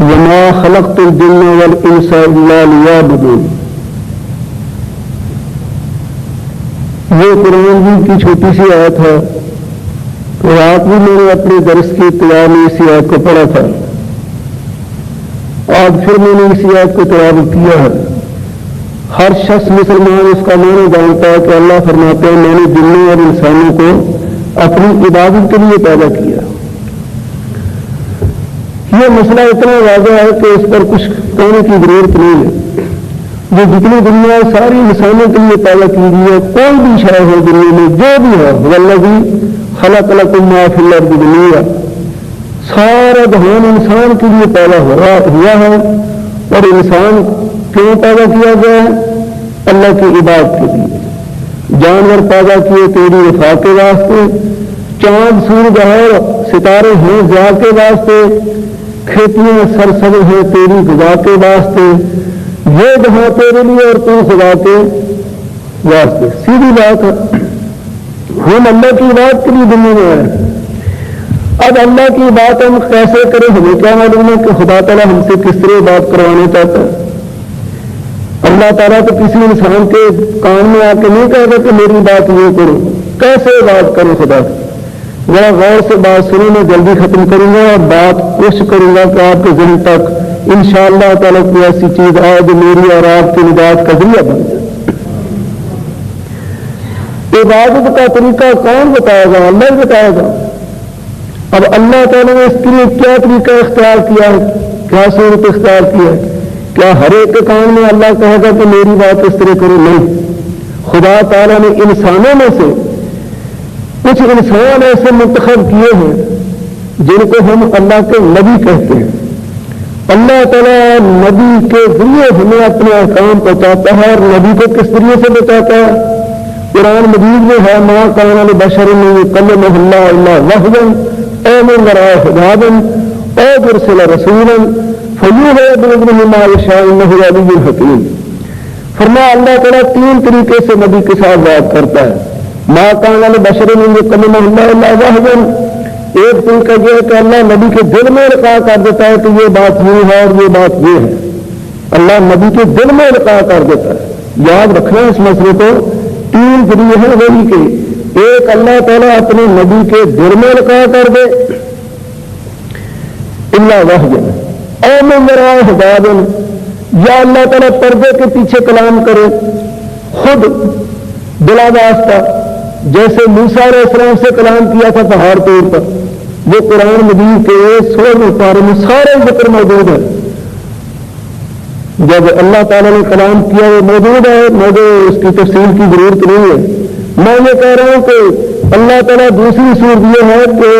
وما خلقت الجن والانس الا ليعبدون. یہ قرآن کی چھوٹی سی آیت ہے. رات بھی میں نے اپنے درس کی ابتدا میں اسی آیت کو پڑھا تھا. آج پھر میں نے اسی آیت کو تلاوت کیا ہے. ہر شخص مسلمان اس کا معنی جانتا ہے کہ اللہ فرماتے ہیں میں نے جنوں اور انسانوں کو اپنی عبادت کے لیے پیدا کیا. یہ مسئلہ اتنا واضح ہے کہ اس پر کچھ کہنے کی ضرورت نہیں ہے. جو جتنی دنیا ساری انسانوں کے لیے پیدا کی گئی ہے, کوئی بھی شے ہو دنیا میں جو بھی ہے, والذی خلق لکم ما فی الارض جميعا, سارا جہان انسان کے لیے پیدا ہوا ہے. اور انسان کیوں پیدا کیا گیا ہے؟ اللہ کی عبادت کے لیے. جانور پیدا کیے تیری وفا کے واسطے, چاند سورج اور ستارے ہیں ضیاء کے واسطے, کھیتیاں سرسبز ہیں تیری غذا کے واسطے, یہ جہاں تیرے لیے اور تو خدا کے واسطے. سیدھی بات ہے. ہم اللہ کی بات کے لیے دنیا میں آئے. اب اللہ کی بات ہم کیسے کریں؟ ہمیں کیا معلوم ہے کہ خدا تعالیٰ ہم سے کس طرح بات کروانا چاہتا ہے. اللہ تعالیٰ تو کسی انسان کے کان میں آ کے نہیں کہتا کہ میری بات یہ کرو. کیسے بات کرو خدا سے؟ ذرا غور سے بات سنو. میں جلدی ختم کروں گا اور بات کوشش کروں گا کہ آپ کے ذہن تک انشاءاللہ تعالیٰ کوئی ایسی چیز آئے جو میری اور آپ کی نجات کا ذریعہ بن جائے. عبادت کا طریقہ کون بتائے گا؟ اللہ ہی بتائے گا. اب اللہ تعالیٰ نے اس کے لیے کیا طریقہ اختیار کیا ہے, کیا صورت اختیار کی ہے؟ کیا ہر ایک کے کان میں اللہ کہے گا کہ میری بات اس طرح کرو؟ نہیں. خدا تعالیٰ نے انسانوں میں سے کچھ انسان ایسے منتخب کیے ہیں جن کو ہم اللہ کے نبی کہتے ہیں. اللہ تعالیٰ نبی کے ذریعے ہمیں اپنے احکام پہنچاتا ہے. اور نبی کو کس ذریعے سے بتاتا ہے؟ قرآن مجید میں ہے ما کان لبشر ان یکلمہ اللہ الا وحیا او من وراء حجاب او یرسل رسولا فیوحی باذنہ ما یشاء انہ علی حکیم. فرمایا اللہ تعالیٰ تین طریقے سے نبی کے ساتھ بات کرتا ہے. ما کان لبشر ان یکلمہ اللہ الا وحیا, ایک طریقہ یہ ہے کہ اللہ نبی کے دل میں القاء کر دیتا ہے کہ یہ بات یہ ہے اور یہ بات یہ ہے. اللہ نبی کے دل میں القاء کر دیتا ہے. یاد رکھنا اس مسئلے کو. تین ذریعے ہیں وہی کے. ایک اللہ تعالیٰ اپنے نبی کے دل میں القاء کر دے الا وحیا او من وراء حجاب, یا اللہ تعالیٰ پردے کے پیچھے کلام کرے خود بلا واسطہ, جیسے موسیٰ علیہ السلام سے کلام کیا تھا پہاڑ طور پر. وہ قرآن مجید کے 16 پارے میں سارے ذکر موجود ہے. جب اللہ تعالیٰ نے کلام کیا وہ موجود ہے, مجھے اس کی تفصیل کی ضرورت نہیں ہے. میں یہ کہہ رہا ہوں کہ اللہ تعالیٰ دوسری صورت یہ ہے کہ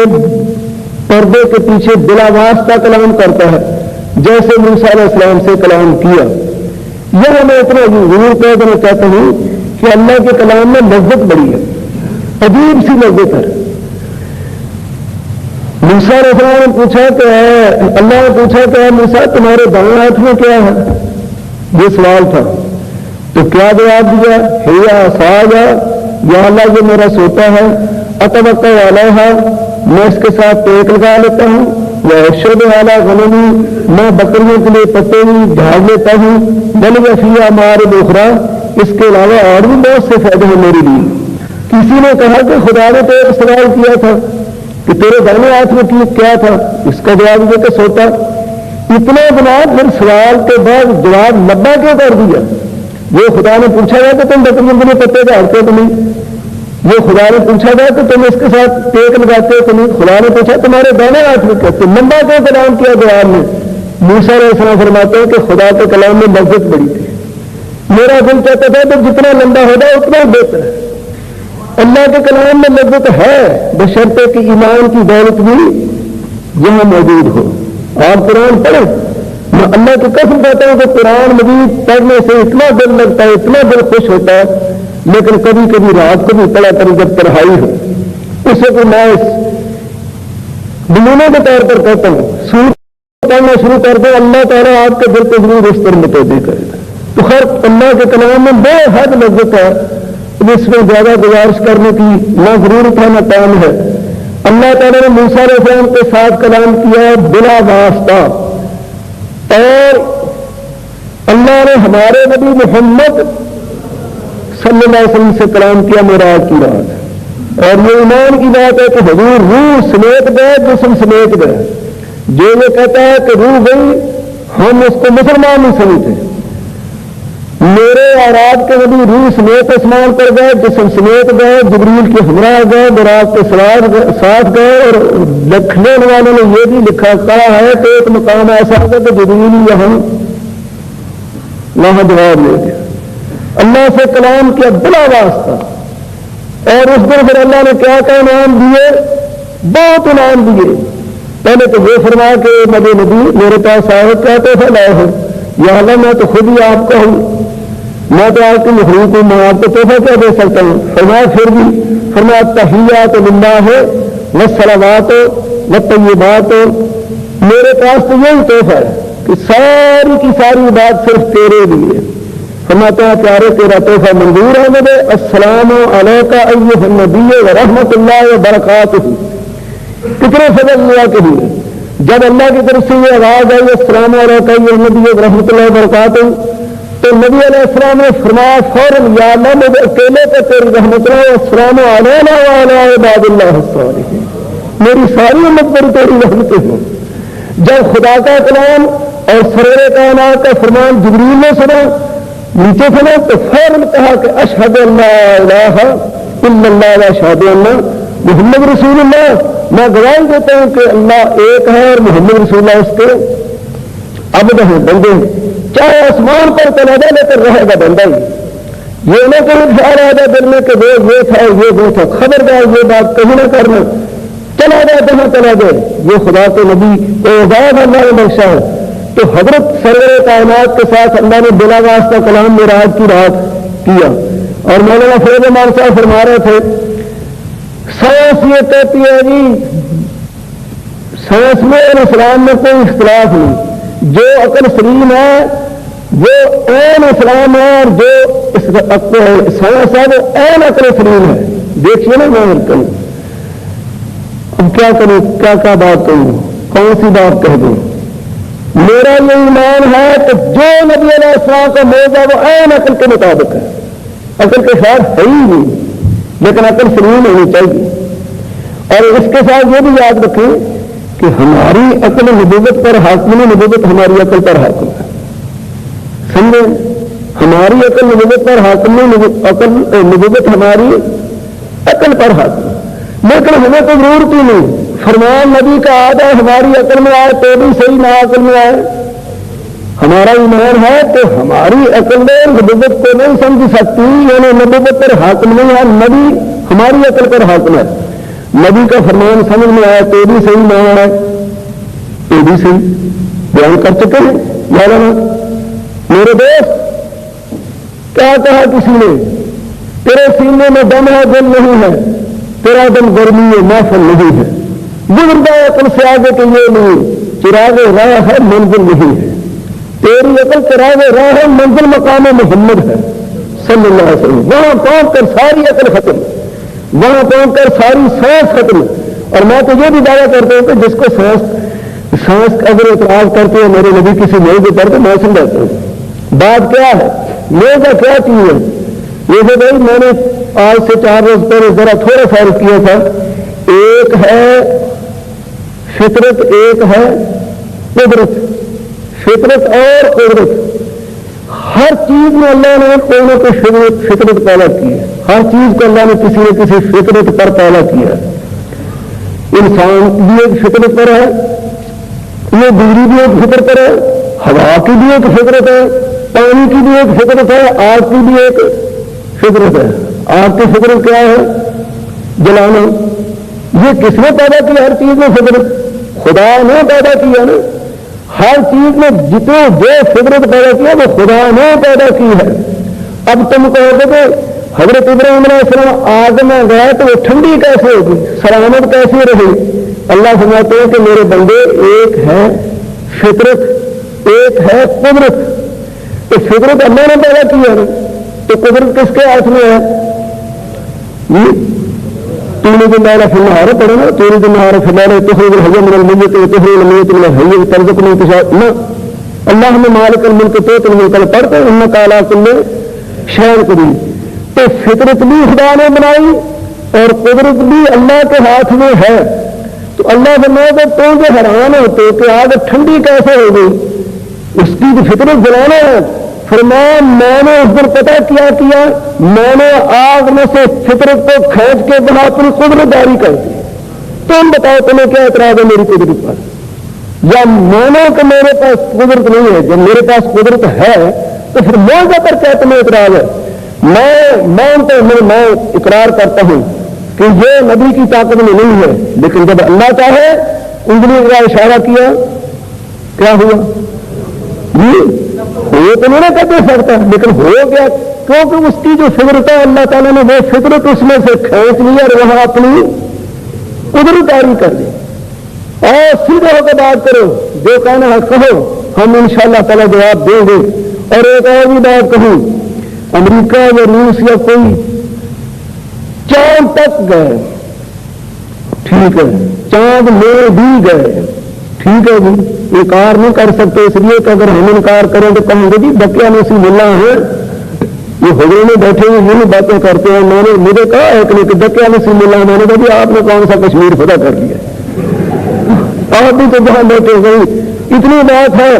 پردے کے پیچھے بلا واسطہ کلام کرتا ہے, جیسے موسیٰ علیہ السلام سے کلام کیا. یہ ہمیں اتنا ضرور کہہ دینا چاہتا ہوں کہ اللہ کے کلام میں لذت بڑی ہے, عجیب سی لذت ہے. موسیٰ علیہ السلام نے پوچھا کہ اللہ نے پوچھا کہ موسیٰ تمہارے دائیں ہاتھ میں کیا ہے؟ یہ سوال تھا. تو کیا جواب دیا؟ ہیا عصایا, یا اللہ یہ میرا سوتا ہے, اتوکل علیہا, میں اس کے ساتھ ٹیک لگا لیتا ہوں, واشرب علی غنمی, میں بکریوں کے لیے پتے ڈھال لیتا ہوں, ولی فیہا مآرب اخری, اس کے علاوہ اور بھی بہت سے فائدے ہیں میرے لیے. کسی نے کہا کہ خدا نے تو ایک سوال کیا تھا کہ تیرے دائیں ہاتھ میں کیا تھا؟ اس کا جواب یہ کہ سوتا. اتنا جناب پھر سوال کے بعد جواب لبا کیوں کر دیا؟ وہ خدا نے پوچھا گیا کہ تم بکریوں کے لیے پتے ڈالتے ہو تو نہیں, وہ خدا نے پوچھا گیا کہ تم اس کے ساتھ ٹیک لگاتے ہو تو نہیں, خدا نے پوچھا تمہارے دائیں ہاتھ میں کیا, تم لمبا کیوں کلام کیا جواب میں؟ موسیٰ علیہ السلام فرماتے ہیں کہ خدا کے کلام میں لذت بڑی تھی. میرا دل کہتا تھا کہ جتنا لمبا ہوگا اتنا بہتر ہے. اللہ کے کلام میں لذت ہے, بشرطے کہ ایمان کی دولت بھی یہاں موجود ہو. آپ قرآن پڑھیں. میں اللہ کی قسم کہتا ہوں کہ قرآن مجید پڑھنے سے اتنا دل لگتا ہے, اتنا دل خوش ہوتا ہے, لیکن کبھی کبھی رات کو بھی پڑھا کریں جب تنہائی ہو. اسے کو میں اس نمونے کے طور پر کہتا ہوں, سورت پڑھنا شروع کر دیں, اللہ تعالیٰ آپ کے دل کو ضرور اس پر متوجہ کرے گا. تو خیر اللہ کے کلام میں بے حد لذت ہے, اس میں زیادہ گزارش کرنے کی نہ ضرورت ہے نہ کام ہے. اللہ تعالیٰ نے موسیٰ علیہ السلام کے ساتھ کلام کیا بلا واسطہ, اور اللہ نے ہمارے نبی محمد صلی اللہ علیہ وسلم سے کلام کیا معراج کی رات، اور یہ ایمان کی بات ہے کہ حضور روح سمیت گئے، جسم سمیت گئے۔ جو یہ کہتا ہے کہ روح گئی، ہم اس کو مسلمان نہیں سمجھتے۔ میرے اور آپ کے نبی روح سمیت اسمان پر گئے، جسم سمیت گئے، جبریل کے ہمراہ گئے، براق کے ساتھ گئے، اور لکھنے والوں نے یہ بھی لکھا کہا ہے کہ ایک مقام ایسا ہوگا کہ جبریل وہاں جواب لے گیا، اللہ سے کلام کیا بلا واسطہ۔ اور اس دن پھر اللہ نے کیا کیا انعام دیے، بہت انعام دیے۔ پہلے تو یہ فرما کہ نبی میرے پاس آئے، کیا تحفہ لائے ہو؟ یا اللہ میں تو خود ہی آپ کا ہوں، میں تو آپ کی مخلوق ہوں، میں آپ کو تحفہ کیا دے سکتا ہوں؟ فرمایا پھر بھی، فرمایا تحیات للہ والصلوات والطیبات، میرے پاس تو یہی تحفہ ہے کہ ساری کی ساری بات صرف تیرے لیے۔ فرماتا ہے پیارے تیرا تحفہ منظور ہے مجھے، السلام علیکہ ایھا النبی ورحمۃ اللہ وبرکاتہ۔ کتنے فضل اللہ کے لیے جب اللہ کی طرف سے یہ آواز آئی السلام علیکہ ایھا النبی ورحمۃ اللہ وبرکاتہ، تو نبی علیہ السلام نے فرمایا فوراً یا اللہ مجھے اکیلے پہ تیری رحمت اللہ، السلام علینا وعلی عباد اللہ الصالحین، میری ساری امت پر تیری رحمتیں ہوں۔ جب خدا کا کلام اور سرور کائنات کا فرمان جبریل نے سنا، نیچے سنا، تو فوراً کہا کہ اشہد ان لا الہ الا اللہ واشہد ان محمد رسول اللہ، میں گواہی دیتا ہوں کہ اللہ ایک ہے اور محمد رسول اللہ اس کے عبد ہیں، بندے ہیں۔ چاہے آسمان پر چلا جائے لیکن رہے گا بندہ ہی، یہ نہ کوئی خیال آ جائے دل میں کہ وہ تھا یہ تھا، خبردار یہ بات کہیں نہ کرنا، چلا جائے جہاں چلا جائے، یہ خدا کے نبی اعزاز اللہ نے بخشا ہے۔ تو حضرت سرور کائنات کے ساتھ اللہ نے بلا واسطہ کلام معراج کی رات کیا۔ اور مولانا فیض امان صاحب فرما رہے تھے سائنس یہ کہتی ہے جی، سائنس میں اور اسلام میں کوئی اختلاف نہیں، جو عقل سلیم ہے وہ عین اسلام ہے، اور جو سائنس ہے وہ عین عقل سلیم ہے۔ دیکھیے نا میں کروں اب کیا کروں، کیا بات کروں، کون سی بات کہہ دوں؟ میرا یہ ایمان ہے کہ جو نبی علیہ السلام کا موضوع وہ عین عقل کے مطابق ہے، عقل کے ساتھ ہے ہی نہیں، لیکن عقل سلیم ہونی چاہیے۔ اور اس کے ساتھ یہ بھی یاد رکھیں کہ ہماری عقل نبوت پر حاکم نہیں، نبوت ہماری عقل پر حاکم ہے، سمجھیں؟ ہماری عقل نبوت پر حاکم نہیں، نبوت ہماری عقل پر حاکم، لیکن ہمیں کوئی ضرورت ہی نہیں۔ فرمان نبی کا آدھا ہماری عقل میں آئے تو بھی صحیح، نہ عقل میں آئے، ہمارا ایمان ہے کہ ہماری عقل میں نبوت کو نہیں سمجھ سکتی، یعنی نبوت پر حاکم نہیں ہے، نبی ہماری عقل پر حاکم ہے۔ نبی کا فرمان سمجھ میں آئے تو بھی صحیح، نہ آئے تو بھی صحیح، بیان کر چکے ہیں مولانا۔ میرے دوست کیا کہا کسی نے، تیرے سینے میں دم ہے دل نہیں ہے، تیرا دم گرمی ہے محفل نہیں ہے، گزردہ عقل سے آگے تو یہ نہیں، چراغ راہ ہے منزل نہیں ہے، تیری عقل چراغ راہ ہے، منزل مقام محمد ہے صلی اللہ علیہ وسلم۔ وہاں پہنچ کر ساری عقل ختم، وہاں پہنچ کر ساری سانس ختم۔ اور میں تو یہ بھی دعویٰ کرتا ہوں کہ جس کو سانس اگر اعتراض کرتے ہیں میرے نبی کسی موضوع پر تو میں سمجھاتا ہوں بات کیا ہے، موضوع کیا چیز ہے۔ یہ جو بھائی میں نے آج سے 4 روز پہلے ذرا تھوڑا فرق کیا تھا، ایک ہے فطرت، ایک ہے قدرت۔ فطرت اور قدرت، ہر چیز میں اللہ نے کوئی نہ کوئی فطرت پیدا کی ہے، ہر چیز کو اللہ نے کسی نہ کسی فطرت پر پیدا کیا ہے۔ انسان بھی ایک فطرت پر ہے، یہ بجلی بھی ایک فطرت پر ہے، ہوا کی بھی ایک فطرت ہے، پانی کی بھی ایک فطرت ہے، آگ کی بھی ایک فطرت ہے۔ آگ کی فطرت کیا ہے؟ جلانا۔ یہ کس نے پیدا کی؟ ہر چیز میں فطرت خدا نے پیدا کیا نا، ہر چیز میں جتنے جو فطرت پیدا کیا وہ خدا نے پیدا کی ہے۔ اب تم کہو گے کہ حضرت ابراہیم علیہ السلام آگ میں گئے تو وہ ٹھنڈی کیسے ہوگی، سلامت کیسے رہی؟ اللہ فرماتے ہیں کہ میرے بندے ایک ہے فطرت، ایک ہے قدرت۔ تو فطرت اللہ نے پیدا کی ہے تو قدرت کس کے ہاتھ میں ہے؟ تولد النار في النهار پڑھنا، تولد النار في الليل تخرج الحي من الميت وتخرج الميت من الحي وترزق من تشاء، نہ اللہ میں مالک الملک تو الملک پڑھتے ان کالا کل شہر قدیم. تو فطرت بھی خدا نے بنائی اور قدرت بھی اللہ کے ہاتھ میں ہے. تو اللہ فرمایا تو جو حیران ہوتے کہ آگ ٹھنڈی کیسے ہو گئی, اس کی تو فطرت بنانا ہے. فرمایا میں نے اس پر پتہ کیا میں نے آگ میں سے فطرت کو کھینچ کے بنا اپنی قدرت جاری کر دی. تم بتاؤ تمہیں کیا اعتراض ہے میری قدرت پر؟ یا مانو کہ میرے پاس قدرت نہیں ہے, جب میرے پاس قدرت ہے تو پھر موضوع پر کیا تمہیں اعتراض ہے؟ میں مانتا ہوں, میں اقرار کرتا ہوں کہ یہ نبی کی طاقت میں نہیں ہے, لیکن جب اللہ چاہے انگلی کا اشارہ کیا کیا ہوا جی وہ تو نہیں کہتے سکتا, لیکن ہو گیا کیونکہ اس کی جو فطرت ہے اللہ تعالیٰ نے وہ فطرت اس میں سے کھینچ لی اور وہاں اپنی قدرت جاری کر دی. اور سیدھے ہو کے بات کرو, جو کہنا ہے کہو, ہم انشاءاللہ تعالیٰ جواب دیں گے. اور ایک اور بھی بات کہوں, امریکہ یا روس یا کوئی چاند تک گئے, ٹھیک ہے, چاند میں بھی گئے, ٹھیک ہے جی, انکار نہیں کر سکتے, اس لیے کہ اگر ہم انکار کریں تو کہیں گے جی بکیا نوسی ملا ہے, یہ حجرے میں بیٹھے ہوئے یہی باتیں کرتے ہیں. میں نے مجھے کہا ایک نے کہ بکیا نوسی ملا, میں نے کہا جی آپ نے کون سا کشمیر خدا کر دیا, آپ بھی تو جہاں بیٹھے گئی. اتنی بات ہے.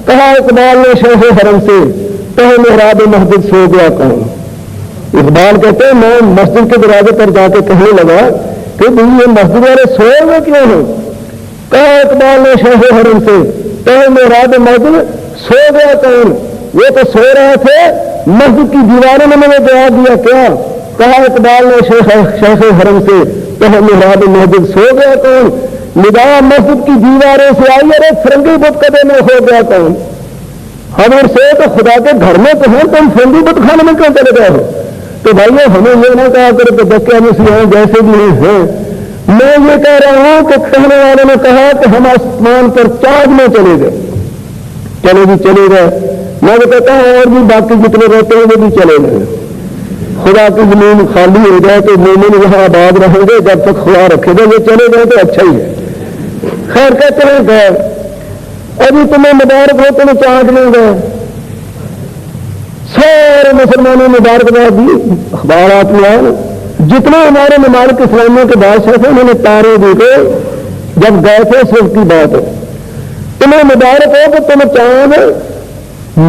کہا اقبال نے شیخ حرم سے کہے محراب مسجد سو گیا کون. اقبال کہتے ہیں میں مسجد کے دروازے پر جا کے کہنے لگا کہ بھئی یہ مسجد والے سوئے ہوئے کیوں ہیں؟ کہا اقبال نے شیخ حرم سے کہے محراب مسجد سو گیا کون. وہ تو سو رہے تھے, مسجد کی دیواروں نے مجھے جواب دیا کیا. کہا اقبال نے شیخ حرم سے کہے محراب مسجد سو گیا کون. نگاہ مسجد کی دیواروں سے آئی, ارے فرنگی بت کدے میں ہو گیا کون. ہم اور سے تو خدا کے گھر میں تو ہیں, تم فرنگی بت خانے میں کیوں چلے گئے ہو؟ تو بھائی ہمیں یہ نہ کہا کرے کہ بکیا مسیح ہیں جیسے بھی نہیں ہیں. میں یہ کہہ رہا ہوں کہ کہنے والوں نے کہا کہ ہم آسمان پر چاند میں چلے گئے. چلے بھی چلے گئے, میں تو کہتا ہوں اور بھی باقی جتنے رہتے ہیں وہ بھی چلے گئے. خدا کی زمین خالی ہو جائے تو مومن یہاں آباد رہیں گے, جب تک خدا رکھے گا. یہ چلے گئے تو اچھا ہی ہے. خیر کہتے ہیں کہ ابھی تمہیں مبارک ہو, تمہیں چاند لیں گے. سارے مسلمانوں نے مبارکباد دی, اخبارات میں آئے. جتنے ہمارے ممالک اسلامیہ کے بادشاہ تھے انہوں نے تارے دیکھے جب گئے تھے, صرف کی بات ہے. تمہیں مبارک ہو کہ تمہیں چاند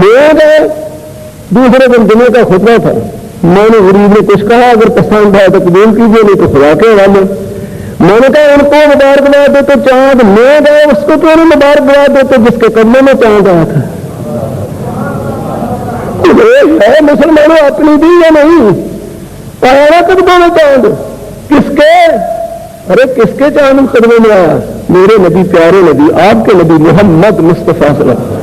لے گئے. دوسرے دن جمعے کا خطبہ تھا, میں نے غریب نے کچھ کہا, اگر پسند آئے تو قبول کیجیے, نہیں تو خدا کے حوالے. میں نے کہا ان کو مبارکباد دے تو چاند لے گئے, اس کو تو انہیں مبارکباد دیتے جس کے قدموں میں چاند آیا تھا. ہے مسلمانوں اپنی بھی یا نہیں آیا قدموں میں چاند کس کے؟ ارے کس کے چاند قدموں میں آیا؟ میرے نبی, پیارے نبی, آپ کے نبی محمد مصطفیٰ صلی اللہ علیہ وسلم.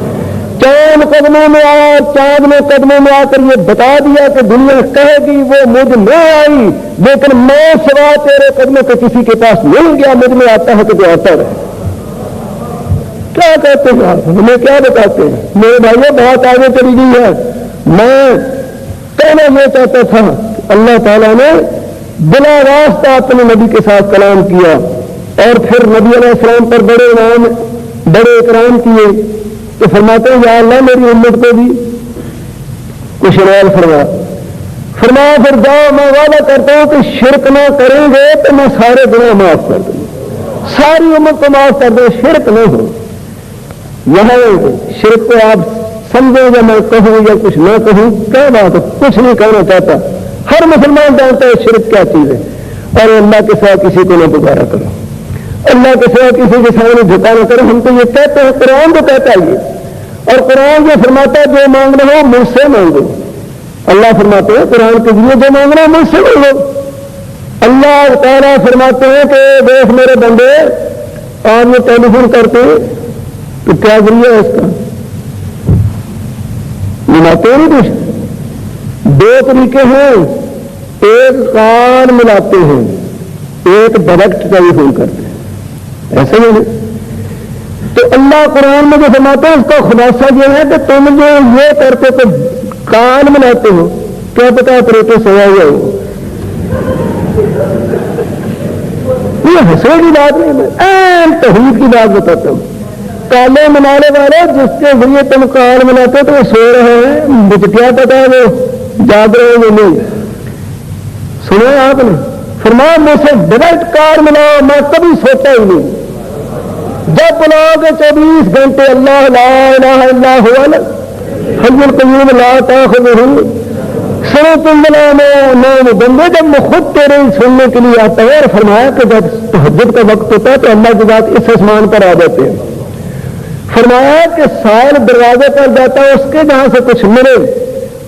چاند قدموں میں آیا. چاند نے قدموں میں آ کر یہ بتا دیا کہ دنیا کہے گی وہ مجھ میں آئی, لیکن میں سوا تیرے قدموں کے کسی کے پاس نہیں گیا, مجھ میں آتا ہے کہ جو آتا رہے. کیا کہتے ہیں آپ, ہمیں کیا بتاتے ہیں؟ میرے بھائیوں بہت آگے چلی گئی ہے. میں کہنا یہ چاہتا تھا کہ اللہ تعالیٰ نے بلا واسطہ اپنے نبی کے ساتھ کلام کیا اور پھر نبی علیہ السلام پر بڑے اکرام کیے. تو فرماتے ہیں یا اللہ میری امت کو بھی کچھ نال فرمایا پھر جاؤ, میں وعدہ کرتا ہوں کہ شرک نہ کریں گے تو میں سارے گناہ معاف کر دوں, ساری امت کو معاف کر دوں. شرک نہ ہو. یہاں شرک کو آپ سمجھیں یا میں کہوں یا کچھ نہ کہوں, کیا بات ہے, کچھ نہیں کہنا چاہتا. ہر مسلمان جانتا ہے شرک کیا چیز ہے. اور اللہ کے سوا کسی کو نہ پکارا کرو, اللہ کے سوا کسی کے سامنے جھکا نہ کرو. ہم تو یہ کہتے ہیں, قرآن تو کہتا ہے یہ, اور قرآن یہ فرماتا ہے جو مانگنا ہو مجھ سے مانگو. اللہ فرماتے ہیں قرآن کے ذریعے جو مانگنا ہو مجھ سے مانگو. اللہ تعالیٰ فرماتے ہیں کہ دیکھ میرے بندے, آپ یہ ٹیلی فون کرتے ہیں تو کیا ذریعہ ہے اس کا؟ ملاتے نہیں کچھ. دو طریقے ہیں, ایک کان ملاتے ہیں, ایک ڈائریکٹ ٹیلی فون کرتے ہیں, ایسے نہیں. تو اللہ قرآن میں جو فرماتا ہے اس کا خلاصہ یہ ہے کہ تم جو یہ کرتے تو کان ملاتے ہو, کیا پتا آپریٹر سوا ہوا ہو. یہ ہنسے کی بات نہیں, میں توحید کی بات بتاتا ہوں. کالے منانے والے جس کے ذریعے تم کار مناتے تو وہ سو رہے ہیں، مجھے کیا پتا وہ جاگ رہے ہیں نہیں. سنو آپ نے فرمایا مجھ سے ڈائریکٹ کار ملاؤ، میں کبھی سوتا ہی نہیں. جب بلاؤ گے 24 گھنٹے اللہ لا الہ الا هو الحی القیوم لا تاخذہ سنو تم نام بندے، جب میں خود تیرے سننے کے لیے آتا ہے. اور فرمایا کہ جب تہجد کا وقت ہوتا ہے تو اللہ کی ذات اس آسمان پر آ جاتے ہیں. فرمایا کہ سائل دروازے پر جاتا ہے اس کے جہاں سے کچھ ملے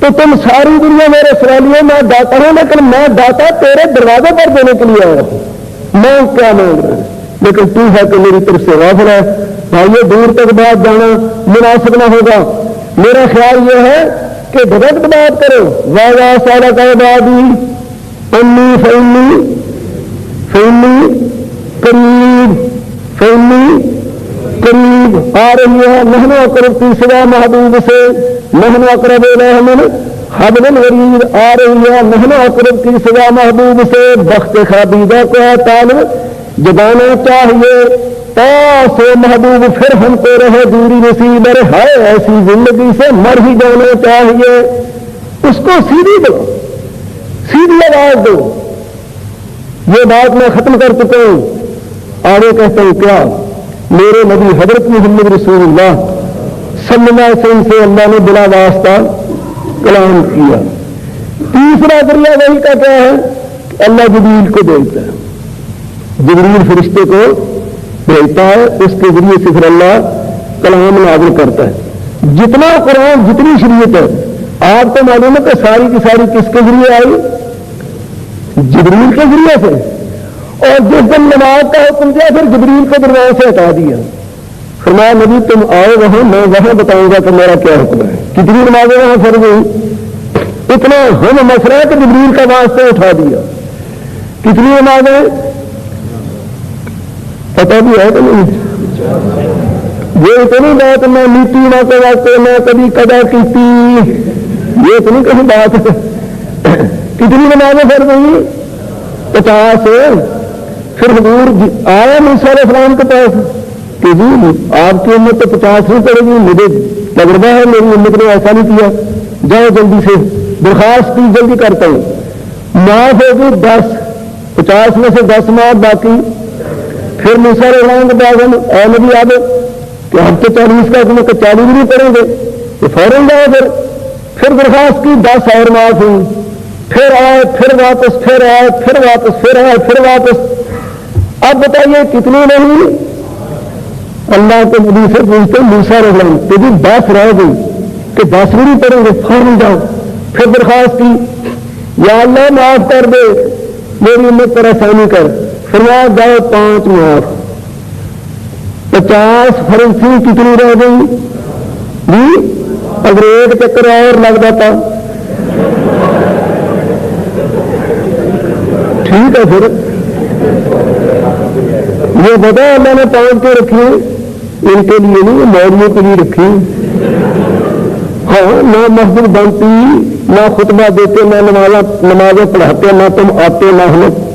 تو تم ساری دنیا میرے سوالیے میں داتا ہوں، لیکن میں داتا تیرے دروازے پر دینے کے لیے آیا ہوں. میں کیا مانگ رہا ہوں، لیکن تو ہے کہ میری طرف سے غافل ہے. بھائی دور تک بات جانا مناسب نہ ہوگا. میرا خیال یہ ہے کہ ڈائریکٹ بات کرو. واہ سارا کا بادی انی فینی فینی قریب آ رہی ہے. نحن اقرب کی سوا محبوب سے، نحن اقرب الیہ من حبل الورید آ رہی ہے. نحن اقرب کی سوا محبوب سے. بخت خابیدہ کو طالب جگانا چاہیے تو محبوب پھر ہم کو رہے دوری نصیب ہے. ایسی زندگی سے مر ہی جانا چاہیے. اس کو سیدھی دو، سیدھی آواز دو. یہ بات میں ختم کر چکا ہوں. آگے کہتا ہوں کیا میرے نبی حضرت محمد رسول اللہ صلی اللہ علیہ وسلم سے اللہ نے بلا واسطہ کلام کیا. تیسرا ذریعہ وہی کا کیا ہے کہ اللہ جبریل کو بھیجتا ہے. جبریل فرشتے کو بھیجتا ہے، اس کے ذریعے سے پھر اللہ کلام نازل کرتا ہے. جتنا قرآن جتنی شریعت ہے آپ کو معلوم ہے کہ ساری کی ساری کس کے ذریعے آئی؟ جبریل کے ذریعے سے. اور جس دن نماز کا حکم دیا پھر جبریل کو دروازے سے ہٹا دیا. فرمایا نبی تم آؤ وہاں، میں وہاں بتاؤں گا کہ میرا کیا حکم ہے. کتنی نمازیں وہاں فرض ہوئی؟ اتنا ہم مسئلہ ہے کہ جبریل کا واسطہ اٹھا دیا. کتنی نمازیں پتہ بھی ہے کہ نہیں؟ یہ اتنی بات میں نیتی نہ کے واسطے میں کبھی قضا کی، یہ اتنی کہیں بات ہے. کتنی نمازیں فرض ہوئی؟ 50. پھر حضور آیا موسیٰ علیہ السلام کے پاس کہ جی آپ کی امت تو 50 نہیں پڑے گی، مجھے تجربہ ہے میری امت نے ایسا نہیں کیا، جاؤ جلدی سے درخواست کی جلدی کرتا ہوں. معاف ہوگی 10، 50 میں سے 10 معاف باقی. پھر موسیٰ علیہ السلام کے پاس اے نبی آگے کہ ہم تو 40 کا تمہیں 40 بھی نہیں پڑیں گے تو فوراً جاؤ. پھر درخواست کی 10 اور معاف ہوئی. پھر آئے، پھر واپس، پھر آئے، پھر واپس، پھر آئے، پھر واپس. اب بتائیے کتنی نہیں؟ اللہ کے نبی سے پوچھتے موسیٰ علیہ السلام کہ جی 10 رہ گئی کہ 10 بھی نہیں پڑیں گے، فوراً جاؤ. پھر درخواست کی یا اللہ معاف کر دے، میری امت پر آسانی کر. فرمایا جاؤ 5 معاف. 50 فرض تھی، کتنی رہ گئی جی؟ اگر ایک چکر اور لگ جاتا ٹھیک ہے. پھر یہ بتا اللہ نے 5 کے رکھی، ان کے لیے نہیں، مولویوں کے لیے رکھی. ہاں نہ مسجد بنتی، نہ خطبہ دیتے، نہ نمازیں پڑھاتے، نہ تم آتے، نہ ہمیں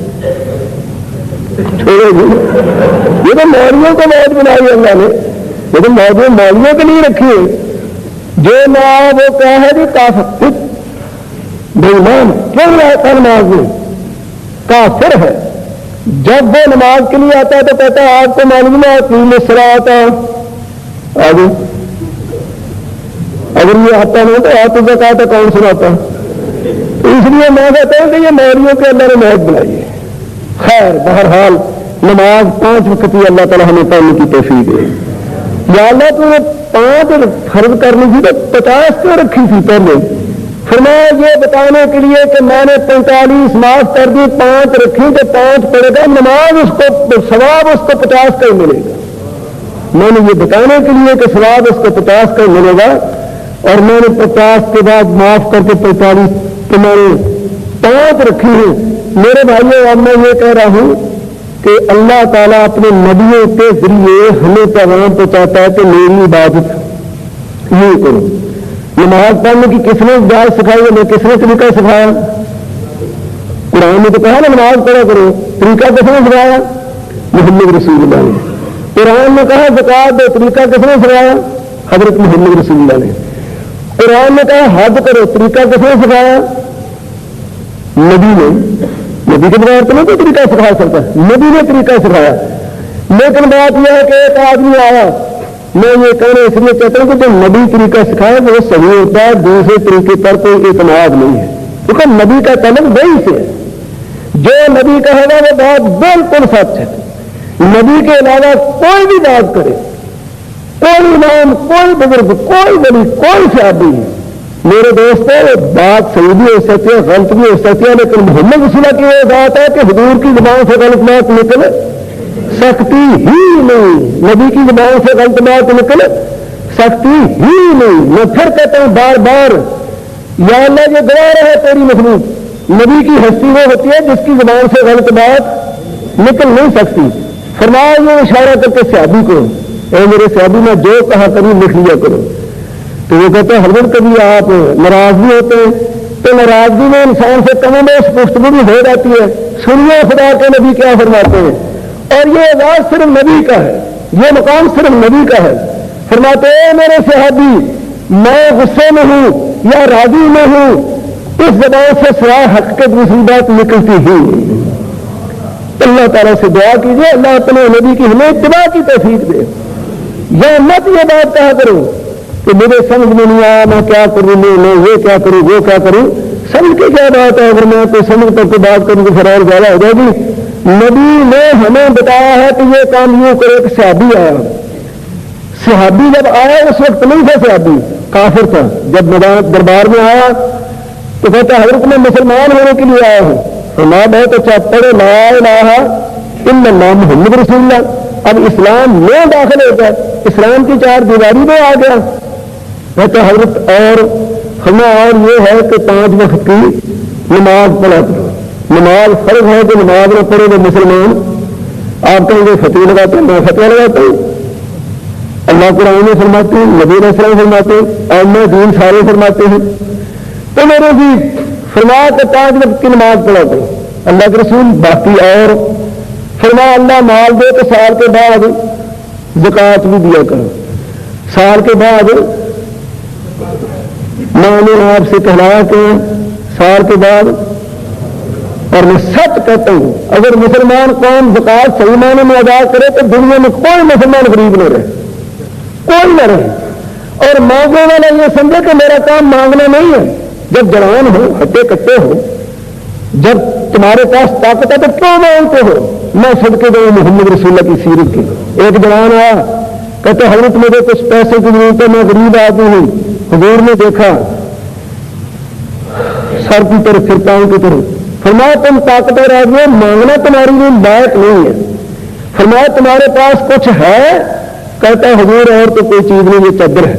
چھوڑے گی. یہ تو مولویوں کو موت بنائی اللہ نے، لیکن مولویوں کے لیے رکھی ہے. جو نہ وہ کیا ہے جی کافر بےمان کیوں رہتا نماز میں؟ کافر ہے. جب وہ نماز کے لیے آتا ہے تو کہتا ہے آپ کو معلوم ہے تین سرا آتا آگے. اگر یہ آتا نہیں تو آپ کو کہا تھا کون سناتا؟ تو اس لیے میں کہتا ہوں کہ یہ مولویوں کے اللہ نے موت بنائی ہے. خیر بہرحال نماز 5 وقت ہی اللہ تعالیٰ ہمیں پڑھنے کی توفیق دے. یا اللہ تو 5 فرض کرنی تھی تو 50 کیوں رکھی تھی پہلے؟ فرمایا یہ بتانے کے لیے کہ میں نے 45 معاف کر دی، 5 رکھی تو 5 پڑے گا. نماز اس کو ثواب اس کو 50 کا ہی ملے گا. میں نے یہ بتانے کے لیے کہ ثواب اس کو 50 کا ہی ملے گا. اور میں نے 50 کے بعد معاف کر کے 45 تو میں نے 5 رکھی ہیں. میرے بھائیوں اب میں یہ کہہ رہا ہوں کہ اللہ تعالیٰ اپنے نبیوں کے ذریعے ہمیں پیغام پہنچاتا ہے کہ میری عبادت یہ کرو. نماز پڑھنے کی کس نے جائز سکھائی ہے؟ کس نے طریقہ سکھایا؟ قرآن نے تو کہا نا نماز پڑھا کرو. طریقہ کس نے سکھایا؟ محمد رسول اللہ نے. قرآن نے کہا زکات دو، طریقہ کس نے سکھایا؟ حضرت محمد رسول اللہ نے۔ قرآن نے کہا حج کرو، طریقہ کس نے سکھایا؟ نبی نے۔ نبی کے بغیر تو نہیں کوئی طریقہ سکھا سکتا، نبی نے طریقہ سکھایا۔ لیکن بات یہ ہے کہ ایک آدمی آیا، میں یہ کہنا اس لیے کہتا ہوں کہ جو نبی طریقہ سکھایا وہ صحیح ہوتا ہے، دوسرے طریقے پر کوئی اعتماد نہیں ہے، کیونکہ نبی کا طلب وہی سے ہے۔ جو نبی کہے گا وہ بات بالکل سچ ہے۔ نبی کے علاوہ کوئی بھی بات کرے، کوئی امام، کوئی بزرگ، کوئی ولی، کوئی صحابی، میرے دوستوں بات صحیح بھی ہو سکتی ہے، غلط بھی ہو سکتی ہے، لیکن محمد رسول اللہ کی یہ بات ہے کہ حضور کی زبان سے غلط بات نکل سکتی ہی نہیں، نبی کی زبان سے غلط بات نکل سکتی ہی نہیں۔ میں پھر کہتا ہوں بار بار، یا اللہ یہ گواہ رہے تیری مخلوق، نبی کی ہستی وہ ہوتی ہے جس کی زبان سے غلط بات نکل نہیں سکتی۔ فرمایا یہ اشارہ کر کے صحابی کو، اے میرے صحابی میں جو کہا کروں لکھ لیا کرو۔ تو وہ کہتے ہیں حضرت کبھی آپ ناراض بھی ہوتے ہیں تو ناراضگی میں انسان سے کم و بیش گفتگو بھی ہو جاتی ہے، سنیے خدا کے نبی کیا فرماتے ہیں۔ اور یہ آواز صرف نبی کا ہے، یہ مقام صرف نبی کا ہے۔ فرماتے ہیں میرے صحابی میں غصے میں ہوں یا راضی میں ہوں، اس زبان سے سوائے حق کے دوسری بات نکلتی ہی۔ اللہ تعالیٰ سے دعا کیجیے اللہ اپنے نبی کی ہمیں اتباع کی توفیق دے۔ یا مت یہ بات کہا کرو کہ مجھے سمجھ میں نہیں آیا میں کیا کروں، میں یہ کیا کروں وہ کیا کروں۔ سمجھ کے کیا بات ہے، اگر میں کوئی سمجھ کر کے بات کروں تو پھر اور زیادہ ہو جائے گی۔ نبی نے ہمیں بتایا ہے کہ یہ کام یوں کرے کہ صحابی آیا، صحابی جب آیا اس وقت نہیں تھا، صحابی کافر تھا، جب دربار میں آیا تو کہتا حضرت میں مسلمان ہونے کے لیے آیا ہوں۔ فرمایا بہت اچھا، پڑھے لا الہ الا اللہ محمد رسول اللہ۔ اب اسلام میں داخل ہو گیا، اسلام کی چار دیواری میں آ گیا۔ کہتا حضرت اور ہمیں اور یہ ہے کہ 5 وقت کی نماز پڑھا کرو، نماز فرض ہے کہ نماز نہ پڑھے تو مسلمان۔ آپ کہیں گے فتوی لگاتے ہیں، میں فتویٰ لگاتا ہوں، اللہ قرآن میں فرماتے ہیں، نبی علیہ السلام فرماتے ہیں، اور میں دین سارے فرماتے ہیں۔ تو میرے جی فرمایا کہ 5 وقت کی نماز پڑھا کرو، اللہ کے رسول باقی اور فرمایا اللہ مال دے تو سال کے بعد زکوٰۃ بھی دیا کرو، سال کے بعد میں نے آپ سے کہلایا کہ سال کے بعد، اور میں سچ کہتا ہوں اگر مسلمان قوم زکوٰۃ صحیح معنی میں ادا کرے تو دنیا میں کوئی مسلمان غریب نہ رہے، کوئی نہ رہے۔ اور مانگنے والا یہ سمجھے کہ میرا کام مانگنا نہیں ہے، جب جوان ہو ہٹے کٹے ہو، جب تمہارے پاس طاقت ہے تو کیوں مانگتے ہو؟ میں صدقے دوں محمد رسول اللہ کی سیرت کی۔ ایک جوان آیا کہتے حضرت مجھے کچھ پیسے کی ضرورت ہے، میں غریب آدمی ہوں۔ حضور نے دیکھا سر کی طرف پھر پاؤں کی طرف، فرمایا تم طاقتور آدمی ہو، مانگنا تمہاری لیے لائق نہیں ہے۔ فرمایا تمہارے پاس کچھ ہے؟ کہتا حضور اور تو کوئی چیز نہیں، یہ چادر ہے۔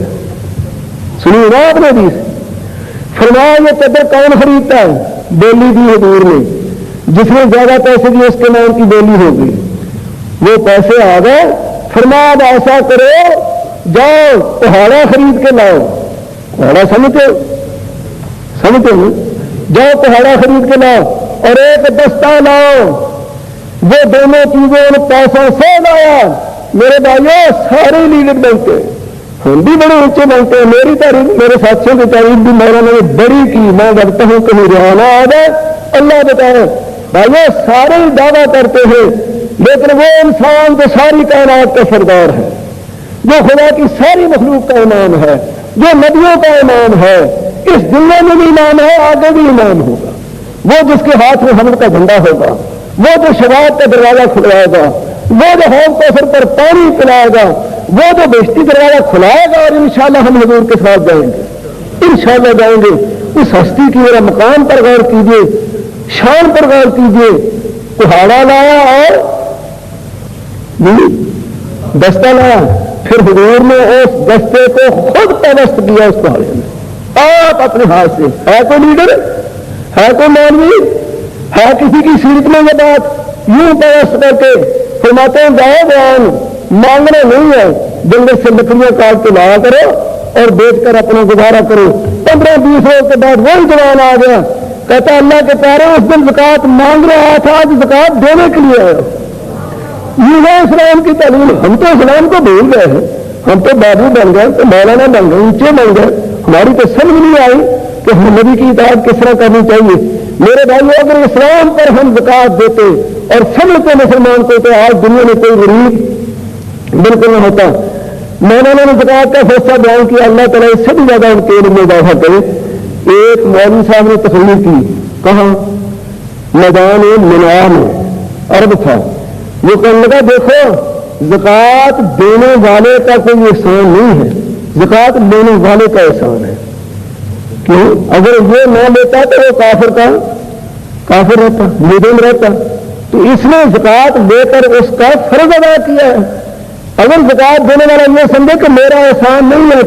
سنیے نا آپ نے حدیث۔ فرمایا یہ چادر کون خریدتا ہے؟ بولی دی حضور نے، جس نے زیادہ پیسے دیے اس کے نام کی بولی ہوگی، وہ پیسے آ گئے۔ فرمایا اب ایسا کرو جاؤ پہاڑا خرید کے لاؤ، پہاڑا سمجھتے ہو، جاؤ پہاڑا خرید کے لاؤ اور ایک دستہ لاؤ، وہ دونوں چیزیں ان پیسوں سے لایا۔ میرے بھائیوں سارے لیڈر بنتے ہم بھی بڑے اونچے بنتے ہیں، میری تعریف میرے ساتھیوں کی تعریف بھی مولانا نے بڑی کی، میں لگتا ہوں کہیں رہانا آ جائے اللہ بتائے۔ بھائیوں سارے دعویٰ کرتے ہیں، لیکن وہ انسان جو ساری کائنات کا سردار ہے، جو خدا کی ساری مخلوق کا امام ہے، جو نبیوں کا امام ہے، اس دنیا میں بھی امام ہے، آگے بھی امام ہوگا، وہ جس کے ہاتھ میں حمد کا جھنڈا ہوگا، وہ جو شفاعت کا دروازہ کھلائے گا، وہ جو حوض کوثر پر پانی پلائے گا، وہ جو بہشتی دروازہ کھلائے گا، اور انشاءاللہ ہم حضور کے ساتھ جائیں گے، انشاءاللہ جائیں گے۔ اس ہستی کی میرا مقام پر غور کیجیے، شان پر غور کیجیے۔ پہاڑا لایا اور دستہ لایا، پھر حضور نے اس دستے کو خود پیوست کیا اس پہاڑے میں، آپ اپنے ہاتھ سے۔ ہے کوئی لیڈر، ہے کوئی مولوی، ہے کسی کی سیرت میں یہ بات یوں پیوست کر کے فرماتے ہیں جاؤ بیان مانگنا نہیں ہے، جنگل سے لکڑیاں کاٹ کے لایا کرو اور بیچ کر اپنا گزارا کرو۔ 15-20 روز کے بعد وہی جوان آ گیا، کہتا اللہ کے پیارے اس دن زکوٰۃ مانگ رہا تھا، آج زکوٰۃ دینے کے لیے آیا۔ یہ ہے اسلام کی تعلیم. ہم تو اسلام کو بھول گئے ہیں, ہم تو بابو بن گئے, تو مولانا بن گئے, اونچے بن گئے, ہماری تو سمجھ نہیں آئی کہ ہم نبی کی اطاعت کس طرح کرنی چاہیے. میرے بھائیو, اگر اسلام پر ہم زکات دیتے اور سمجھتے مسلمان کو, تو آج دنیا میں کوئی غریب بالکل نہ ہوتا. مولانا نے زکات کا فیصلہ بیان کیا, اللہ تعالیٰ اس سے بھی زیادہ ان کے علم میں اضافہ کرے. ایک مولوی صاحب نے تقریر کی, کہاں میدان منا میں, عرب تھا. وہ کہنے لگا دیکھو زکات دینے والے کا کوئی احسان نہیں ہے, زکات لینے والے کا احسان ہے. کیوں؟ اگر یہ نہ لیتا تو وہ کافر رہتا, مجرم رہتا. تو اس نے زکات لے کر اس کا فرض ادا کیا ہے. اگر زکات دینے والا یہ سمجھے کہ میرا احسان نہیں ہے,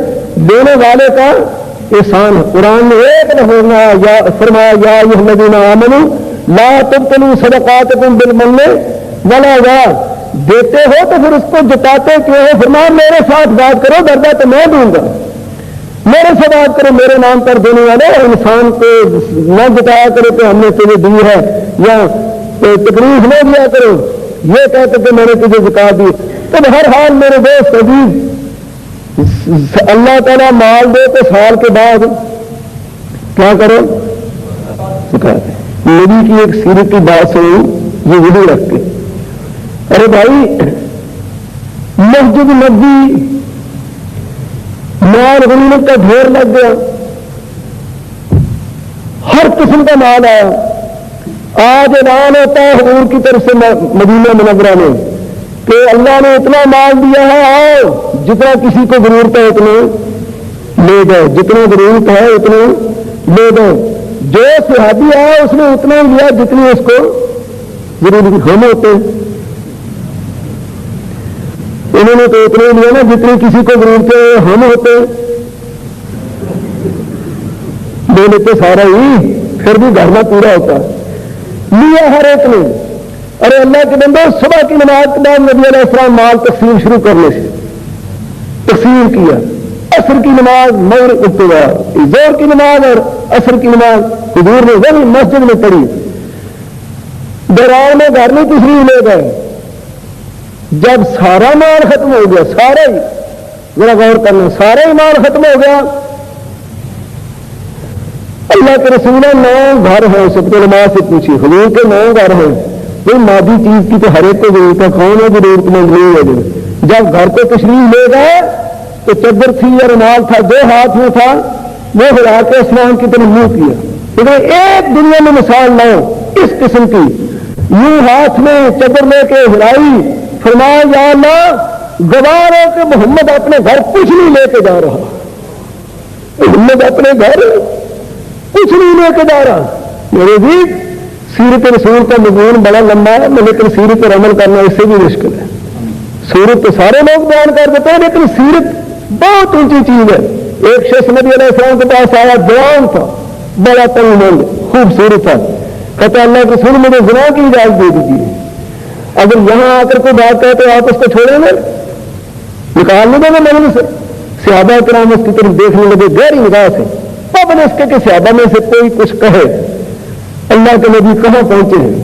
دینے والے کا احسان ہے. قرآن نے ایک نہ فرمایا یا ایھا الذین آمنوا لا تبطلوا صدقاتکم بالمن والعذا. دیتے ہو تو پھر اس کو جتاتے کیوں ہو؟ فرمایا میرے ساتھ بات کرو, درجہ تو میں دوں گا, میرے سے بات کرو. میرے نام پر دینے والے انسان کو نہ جتایا کرو کہ ہم نے تجھے دی ہے, یا تکلیف نہ دیا کرو یہ کہتے کہ میں نے تجھے زکات دی. تو بہرحال میرے دوست عزیز, اللہ تعالیٰ مال دے تو سال کے بعد کیا کرو؟ زکات. نبی کی ایک سیرت کی بات سنی, یہ وضو رکھ کے. ارے بھائی, مسجد نبی مال غنیمت کا ڈھیر لگ گیا, ہر قسم کا مال آیا. آج اعلان ہوتا ہے حضور کی طرف سے مدینہ منورہ میں کہ اللہ نے اتنا مال دیا ہے, آؤ جتنا کسی کو ضرورت ہے اتنے لے گئے, جتنا ضرورت ہے اتنے لے گئے. جو صحابی آیا اس نے اتنا ہی لیا جتنی اس کو ضرورت. ہم ہوتے انہوں نے تو اتنے لیا نا جتنی کسی کو ضرورت ہے. ہم ہوتے لے لیتے سارا ہی, پھر بھی گھر میں پورا ہوتا لیا ہر ایک نے. ارے اللہ کے بندے, صبح کی نماز کے بعد نبی علیہ السلام مال تقسیم شروع کرنے سے تقسیم کیا. عصر کی نماز مغرب ابتدا, زور کی نماز اور عصر کی نماز حضور نے وہی مسجد میں پڑھی. دوران میں گھر میں تشریف لے گئے. جب سارا مال ختم ہو گیا, سارا ہی, ذرا غور کرنا, سارا ہی مال ختم ہو گیا. اللہ کے رسول 9 گھر ہیں, سب کو نماز سے پوچھی, حضور کے 9 گھر ہیں. کوئی مادی چیز کی تو ہر ایک کو ضرورت ہے, کون ہے ضرورت مند نہیں ہے. جب گھر کو تشریف لے گئے تو چادر تھی یا رومال تھا, 2 ہاتھ میں تھا, وہ ہلا کے اسلام کی طرف منہ کیا. لیکن ایک دنیا میں مثال نہ ہو اس قسم کی. یوں ہاتھ میں چادر لے کے ہلائی, فرمایا یا اللہ گوار ہو کہ محمد اپنے گھر کچھ نہیں لے کے جا رہا, محمد اپنے گھر کچھ نہیں لے کے جا رہا. میرے بھی سیرت رسول کا مضمون بڑا لمبا ہے, لیکن سیرت پر عمل کرنا اس سے بھی مشکل ہے. سیرت تو سارے لوگ بیان کر دیتے ہیں, لیکن سیرت بہت اونچی چیز ہے. ایک شخص نبی علیہ السلام کے پاس آیا, جوان تھا, بڑا تنگ مند, خوبصورت تھا. کہتا اللہ کے رسول مجھے زنا کی اجازت دے دیجیے. اگر یہاں آ کر کوئی بات کہے تو آپ اس کو چھوڑیں گے, نکال لیں گے مجلس سے. صحابہ کرام اس کی طرف دیکھنے لگے گہری نگاہ سے. اب اس کے کہ صحابہ میں سے کوئی کچھ کہے اللہ کے نبی کہاں پہنچے ہیں.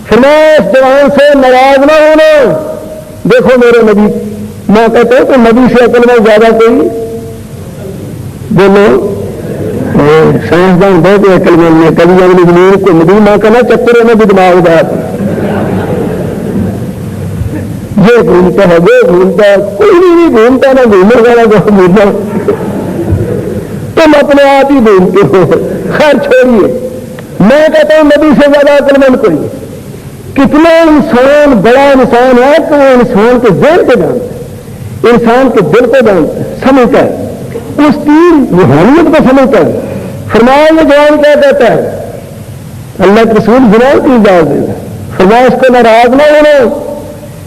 فرمایا اس جوان سے ناراض نہ ہونا, دیکھو میرے نبی. میں کہتا ہوں کہ نبی سے عقل میں زیادہ کوئی بولو سائنسدان بہت عقل مند میں, کبھی اگلی زمین کو نبی ماں کا نہ چکر میں بھی دماغ بات, یہ گھومتا ہے وہ گھومتا ہے, کوئی نہیں گھومتا نہ گھومنے والا جو گھومنا, تم اپنے آپ ہی گھومتے ہو. خیر چھوڑیے, میں کہتا ہوں نبی سے زیادہ عقل مند کوئی. کتنا انسان بڑا انسان ہے کہ وہ انسان کے ذہن کو جانتا ہے, انسان کے دل کو جانتا ہے, سمجھتا ہے, اس کی روحانیت کو سمجھتا ہے. فرمایا یہ جوان کیا کہتا ہے, اللہ کے رسول زنا کی اجازت دے گا. فرمایا اس کو ناراض نہ ہونا,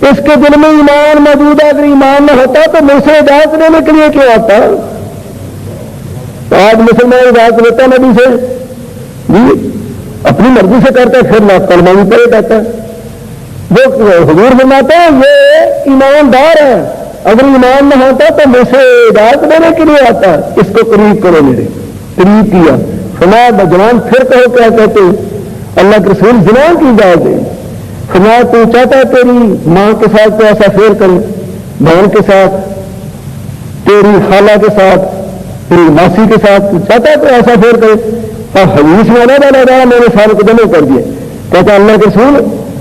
اس کے دل میں ایمان موجود ہے. اگر ایمان نہ ہوتا تو مجھ سے اجازت دینے کے لیے کیوں آتا؟ آج مسلمان اجازت لیتا نبی سے, جی اپنی مرضی سے کرتا ہے, پھر کلمہ بھی پڑے کہتا ہے. وہ حضور فرماتے ہیں یہ ایماندار ہے, اگر ایمان نہ ہوتا تو مجھ سے اجازت دینے کے لیے آتا ہے. اس کو قریب کرو, میرے قریب کیا. فرمایا جوان پھر کہو کیا کہتے, اللہ کے رسول زنا کی اجازت دے. فرمایا تو چاہتا ہے تیری ماں کے ساتھ تو ایسا فیل کرے، بہن کے ساتھ، تیری خالہ کے ساتھ، تیری ماسی کے ساتھ، تو چاہتا ہے تو ایسا فیل کرے؟ اور حدیث میں رہا میں نے سارے کو جمع کر دیا. کہتا اللہ کے رسول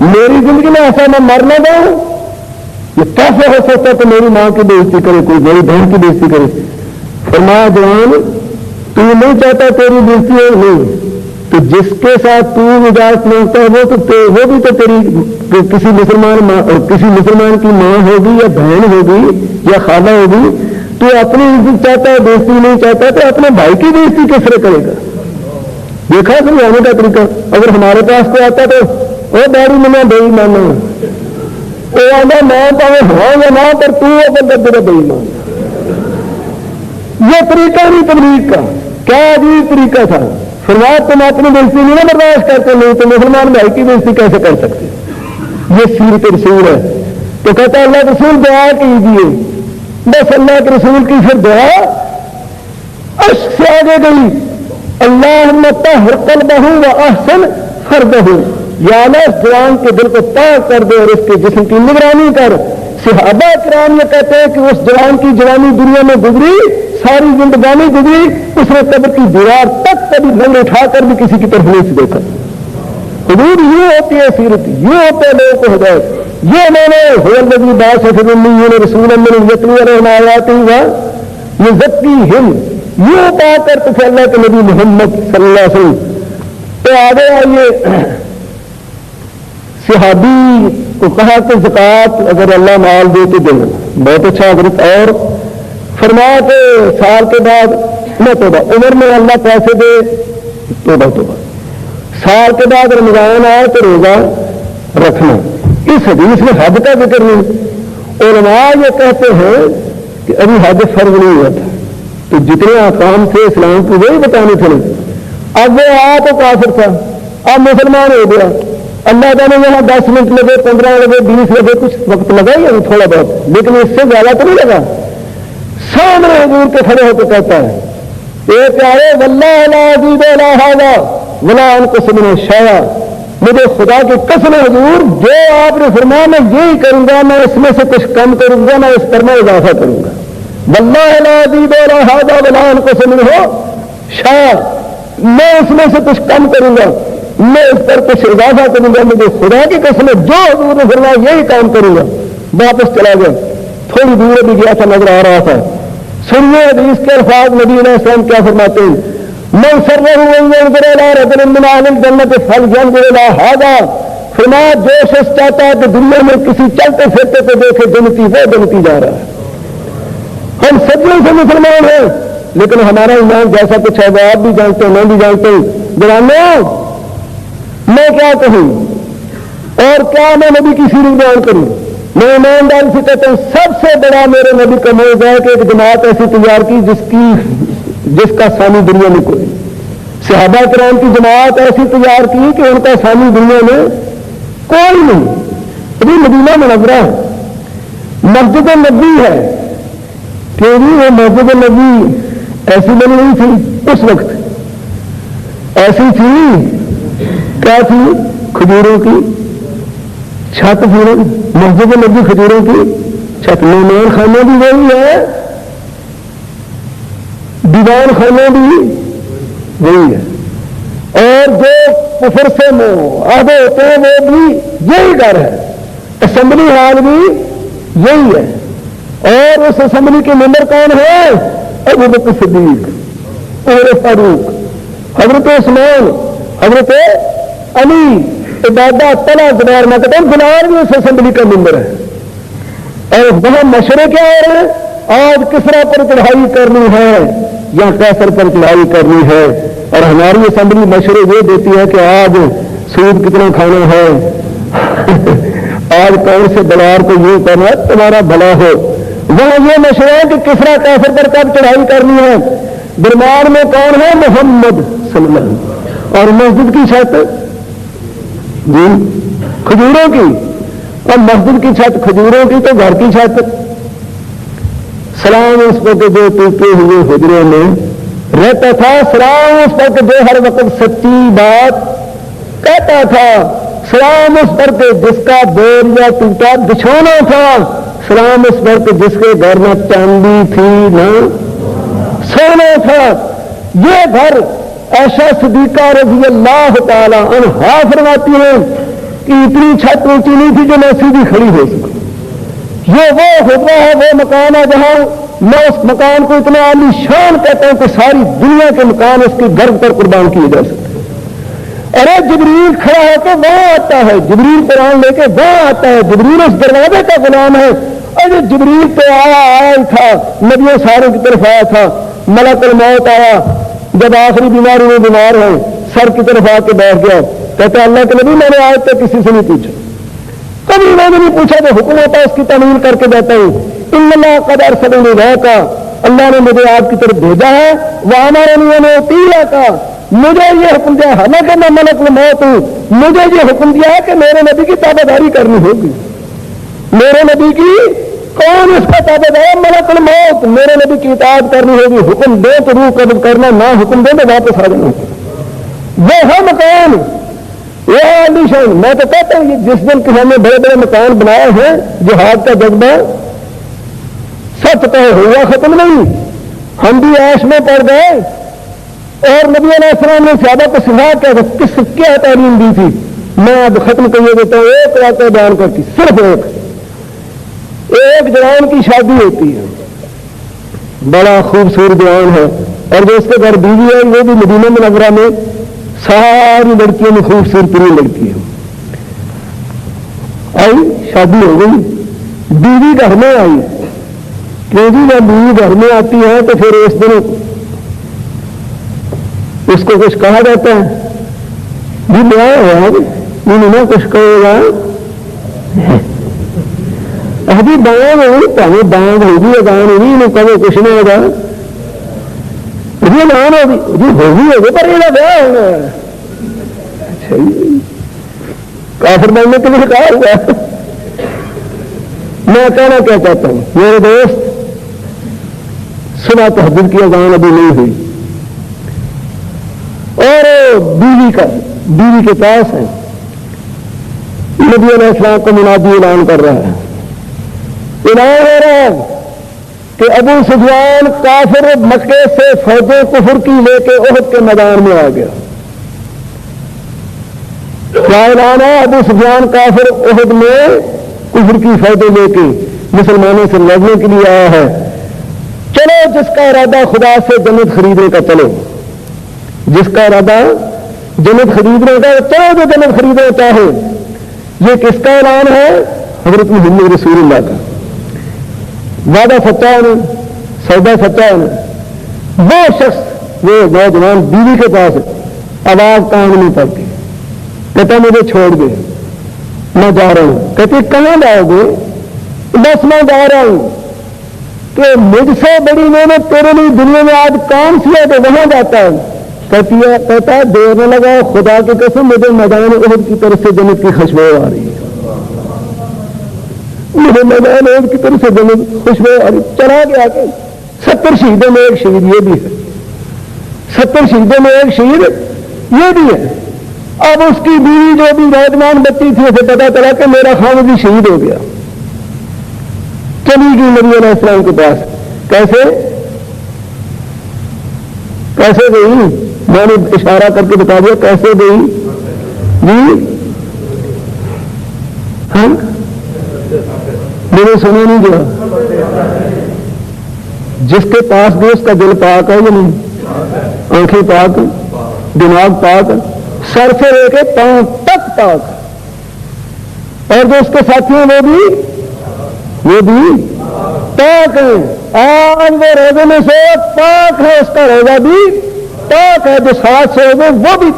میری زندگی میں ایسا میں مر نہ جاؤں، یہ کیسے ہو سکتا ہے کہ میری ماں کی بےزتی کرے کوئی، میری بہن کی بےزتی کرے؟ فرمایا جوان تو نہیں چاہتا تیری بےزتی ہو؟ نہیں. تو جس کے ساتھ تو اجازت مانگتا ہے وہ بھی تو تیری کسی مسلمان کی ماں ہوگی یا بہن ہوگی یا خالہ ہوگی. تو اپنی عزت چاہتا ہے، بےزتی نہیں چاہتا، تو اپنے بھائی کی بےزتی کس طرح کرے گا؟ دیکھا سمجھانے کا طریقہ. اگر ہمارے پاس کوئی آتا تو وہ داڑھی میں بے ایمان ہے، وہ آنا میں پاؤں ہاں یا نہ، پر تو بندہ تیرا بے ایمان. یہ طریقہ نہیں تبلیغ کا، کیا عجیب طریقہ تھا. فرمایا تم اپنی بےزتی نہیں نہ برداشت کرتے، نہیں تو مسلمان بھائی کی بےزتی کیسے کر سکتے؟ یہ سیرت رسول ہے. تو کہتا اللہ کے رسول دعا کیجیے. بس اللہ کے رسول کی پھر دعا عشق سے آگے گئی. اللہم طہر قلبہ و احسن فرجہ، یا اللہ اس جوان کے دل کو پاک کر دے اور اس کے جسم کی نگرانی کر. صحابہ کرام یہ کہتے ہیں کہ اس جوان کی جوانی دنیا میں گزری، ساری زندگانی گزری، اس نے قبر کی دیوار تک کبھی نظر اٹھا کر بھی کسی کی طرف نہیں دیکھا. حدود یہ ہوتی ہے سیرت، یہ ہوتا ہے لوگوں کو ہدایت. یہ میں نے الذی بعث فی الامیین رسولا منہم یتلو علیہم آیاتہ ویزکیہم، یہ پا کر تو اللہ کے نبی محمد صلی اللہ علیہ وسلم. تو آگے آئیے صحابی کو کہا کہ زکوٰۃ اگر اللہ مال دے تو دینا، بہت اچھا حضرت. اور فرمایا کہ سال کے بعد نہ توبہ، عمر میں اللہ پیسے دے توبہ، سال کے بعد رمضان آئے تو روزہ رکھنا. اس حدیث میں حج کا ذکر نہیں. علماء یہ کہتے ہیں کہ ابھی حج فرض نہیں ہوا تھا، تو جتنے احکام تھے اسلام کو وہی بتانے تھے. اب وہ آیا تو کافر تھا، اب مسلمان ہو گیا. اللہ تعالیٰ یہاں 10 منٹ لگے، 15 لگے، 20 لگے، کچھ وقت لگا ہی ابھی تھوڑا بہت، لیکن اس سے زیادہ تو نہیں لگا. سامنے حضور کے کھڑے ہو کے کہتا ہے اے پیارے واللہ لا ازید ولا ھذا ولا انقص من شیء، مجھے خدا کی قسم ہے حضور جو آپ نے فرمایا میں یہی کروں گا، میں اس میں سے کچھ کم کروں گا، میں اس پر میں اضافہ کروں گا. واللہ لا ازید ولا ھذا ولا انقص منہ شیء، میں اس میں سے کچھ کم کروں گا، میں اس پر کچھ اضافہ کروں گا. مجھے خدا کی قسم ہے جو حضور نے فرمایا یہی کام کروں گا. واپس چلا گیا، تھوڑی دور بھی گیا تھا، نظر آ رہا تھا. سنیے حدیث کے الفاظ نبی علیہ السلام کیا فرماتے ہیں. من سرہ ان ينظر الى رجل من اہل الجنۃ فلينظر الى ھذا، فرمایا جو شخص چاہتا ہے کہ دنیا میں کسی چلتے پھرتے کو دیکھے جنتی، وہ جنتی جا رہا ہے. ہم سجدوں سے مسلمان ہیں، لیکن ہمارا ایمان جیسا کچھ ہے وہ آپ بھی جانتے ہیں، میں بھی جانتے ہوں. جوانوں میں کیا کہوں اور کیا میں نبی کی سیرت بیان کروں؟ میں ایمانداری سے کہتا ہوں سب سے بڑا میرے نبی کا موضوع ہے کہ ایک جماعت ایسی تیار کی جس کا ثانی دنیا میں کوئی. صحابہ کرام کی جماعت ایسی تیار کی کہ ان کا ثانی دنیا میں کوئی نہیں. ابھی مدینہ منورہ ہے، مسجد نبی ہے، کہ وہ مسجد نبی ایسی بنی نہیں تھی اس وقت، ایسی تھی کیا تھی؟ کھجوروں کی چھت تھی. مسجد نبی کھجوروں کی چھت. مہمان خانہ بھی وہی ہے، دیوان خانہ بھی وہی ہے، اور جو کفر سے آدھے ہوتے ہیں وہ بھی یہی گھر ہے. اسمبلی ہال بھی یہی ہے، اور اس اسمبلی کے ممبر کون ہے؟ ابو بکر صدیق، عمر فاروق، حضرت عثمان، حضرت علی، عبادہ، طلحہ، زبیر. میں کہتا ہوں بلال بھی اس اسمبلی کا ممبر ہے. اور وہاں مشورے کیا ہو رہے ہیں؟ آج کسرا پر چڑھائی کرنی ہے یا قیصر پر چڑھائی کرنی ہے. اور ہماری اسمبلی مشورے یہ دیتی ہے کہ آج سود کتنا کھانا ہے، آج کون سے دلار کو یہ کرنا تمہارا بھلا ہو. وہاں یہ مشورہ ہے کہ کسرا قیصر پر کب چڑھائی کرنی ہے. درمیان میں کون ہے؟ محمد صلی اللہ علیہ وسلم. اور مسجد کی چھت جی کھجوروں کی، اور مسجد کی چھت کھجوروں کی، تو گھر کی چھت سلام اس پر کے جو ٹوٹے ہوئے حجرے میں رہتا تھا، سلام اس پر کے جو ہر وقت سچی بات کہتا تھا، سلام اس پر کہ جس کا بور یا ٹوٹا بچھونا تھا، سلام اس پر کہ جس کے گھر میں چاندی تھی نہ سونا تھا۔ یہ گھر عائشہ صدیقہ رضی اللہ تعالی عنہا فرماتی ہیں کہ اتنی چھت اونچی نہیں تھی جو میں سیدھی کھڑی ہو سکوں۔ یہ وہ خطبہ ہے، وہ مکان ہے جہاں میں اس مکان کو اتنا عالی شان کہتا ہوں کہ ساری دنیا کے مکان اس کے گرد پر قربان کیے جا سکتے۔ ارے جبریل کھڑا ہو کے وہاں آتا ہے، جبریل قرآن لے کے وہاں آتا ہے، جبریل اس دروازے کا غلام ہے۔ اور یہ جبریل تو آیا تھا، نبیوں ساروں کی طرف آیا تھا، ملک الموت آیا جب آخری بیماری میں بیمار ہے، سر کی طرف آ کے بیٹھ گیا، کہتا ہے اللہ کے نبی میں نے آج تک کسی سے نہیں پوچھا، کبھی میں نے نہیں پوچھا، جو حکم ہوتا ہے اس کی تعمیل کر کے دیتا ہوں۔ ان اللہ قد ارسلنی الیک، اللہ نے مجھے آپ کی طرف بھیجا ہے، وامرنی ان اطیعک، مجھے یہ حکم دیا، حالانکہ میں ملک الموت ہوں، مجھے یہ حکم دیا ہے کہ میرے نبی کی تابعداری کرنی ہوگی۔ میرے نبی کی کون اس کا تابعدار؟ ملک الموت، میرے نبی کی اطاعت کرنی ہوگی، حکم دے تو روح قبض کرنا، نہ حکم دے تو واپس آ جانا۔ وہ ہے مکان، وہ عالی شان۔ میں تو کہتا ہوں جس دن کہ ہم نے بڑے بڑے مکان بنائے ہیں، جہاد کا جذبہ سچ کہے ہوا ختم نہیں، ہم بھی عیش میں پڑ گئے، اور نبی علیہ السلام نے صحابہ کو سکھا کیا تعلیم دی تھی۔ میں اب ختم کریے دیتا ہوں، ایک واقعہ بیان کرتی، صرف ایک جوان کی شادی ہوتی ہے، بڑا خوبصورت جوان ہے، اور جو اس کے گھر بیوی ہے وہ بھی مدینہ منورہ میں ساری لڑکیوں میں خوبصورت ترین لڑکی ہے۔ آئی شادی ہو گئی، بیوی گھر میں آئی، کیونکہ جب بیوی گھر میں آتی ہے تو پھر اس دن اس کو کچھ کہا جاتا ہے، بھی بیاہ ہوا انہوں نے کچھ کہے گا، ابھی دان ہوئی پہلے دان ہوگی، دان ہوگی انہیں کبھی کچھ نہیں ہوگا، یہ دان ہوگی ہوگی ہوگی پر یہ بیاہ ہونا ہے۔ اچھا کافر بننے کے لیے کہا ہوا۔ میں کہنا کیا چاہتا ہوں میرے دوست، صبح تہجد کی اذان ابھی نہیں ہوئی، اور بیوی کے پاس ہے، نبی علیہ السلام کو منادی اعلان کر رہا ہے، اعلان ہو رہا ہے کہ ابو سفیان کافر مکے سے فوجیں کفر کی لے کے احد کے میدان میں آ گیا۔ کیا اعلان ہے؟ ابو سفیان کافر احد میں کفر کی فوجیں لے کے مسلمانوں سے لڑنے کے لیے آیا ہے، چلو جس کا ارادہ خدا سے جنت خریدنے کا، چلو جس کا ارادہ جنت خریدنے کا، چلو جو جنت خریدنا چاہے۔ یہ کس کا اعلان ہے؟ حضرت محمد رسول اللہ کا۔ وعدہ سچا ہے، سودا سچا ہے۔ وہ شخص، وہ نوجوان بیوی کے پاس آواز کان نہیں پڑتی، کہتا مجھے چھوڑ دے، میں جا رہا ہوں۔ کہتے کہاں جاؤ گے؟ بس میں جا رہا ہوں، کہ مجھ سے بڑی نعمت تیرے لیے دنیا میں آج کون سی ہے تو وہاں جاتا ہے؟ کہتا ہے دیر نہ لگا، خدا کی قسم مجھے میدان احد کی طرف سے جنت کی خوشبو آ رہی ہے، مجھے میدان احد کی طرف سے جنت خوشبو آ رہی۔ چلا گیا کہ 70 شہیدوں میں ایک شہید یہ بھی ہے، 70 شہیدوں میں ایک شہید یہ بھی ہے۔ اب اس کی بیوی جو بھی نوجوان بچی تھی اسے پتا چلا کہ میرا خامد بھی شہید ہو گیا، چلی گئی نبی علیہ السلام کے پاس۔ کیسے گئی؟ میں نے اشارہ کر کے بتا دیا کیسے گئی جی، ہاں میرے سنے نہیں گیا۔ جس کے پاس بھی اس کا دل پاک ہے یا نہیں؟ آنکھیں پاک، دماغ پاک، سر سے لے کے پاؤں تک پاک، اور جو اس کے ساتھی ہیں وہ بھی پاک ہے۔ آج وہ روزے میں سے پاک ہے، اس کا روزہ بھی پاک ہے، جو ساتھ سے ہوگے وہ بھی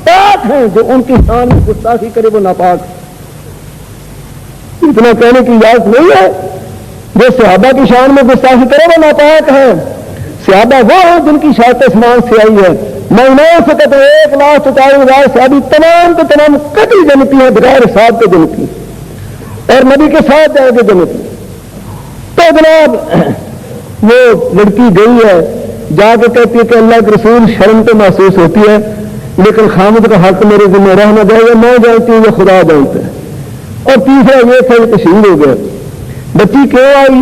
پاک ہیں، جو ان کی شان میں گستاخی کرے وہ ناپاک۔ اتنا کہنے کی اجازت نہیں ہے، جو صحابہ کی شان میں گستاخی کرے وہ ناپاک ہے۔ صحابہ وہ ہیں جن کی شاعت اسمان سے آئی ہے۔ میں انہوں سے کہتا ہوں 1,44,000 صحابی تمام کے تمام کبھی جنتی ہیں، بغیر حساب کے جنتی، اور نبی کے ساتھ جائے گے جنتی۔ تو جناب وہ لڑکی گئی ہے، جا کے کہتی ہے کہ اللہ کے رسول شرم تو محسوس ہوتی ہے، لیکن خامد کا حق میرے ذمہ رہ نہ جائے گا، میں جانتی ہوں، یہ خدا جانتا ہے۔ اور تیسرا یہ تھا کہ شہید ہو گیا۔ بچی کیوں آئی؟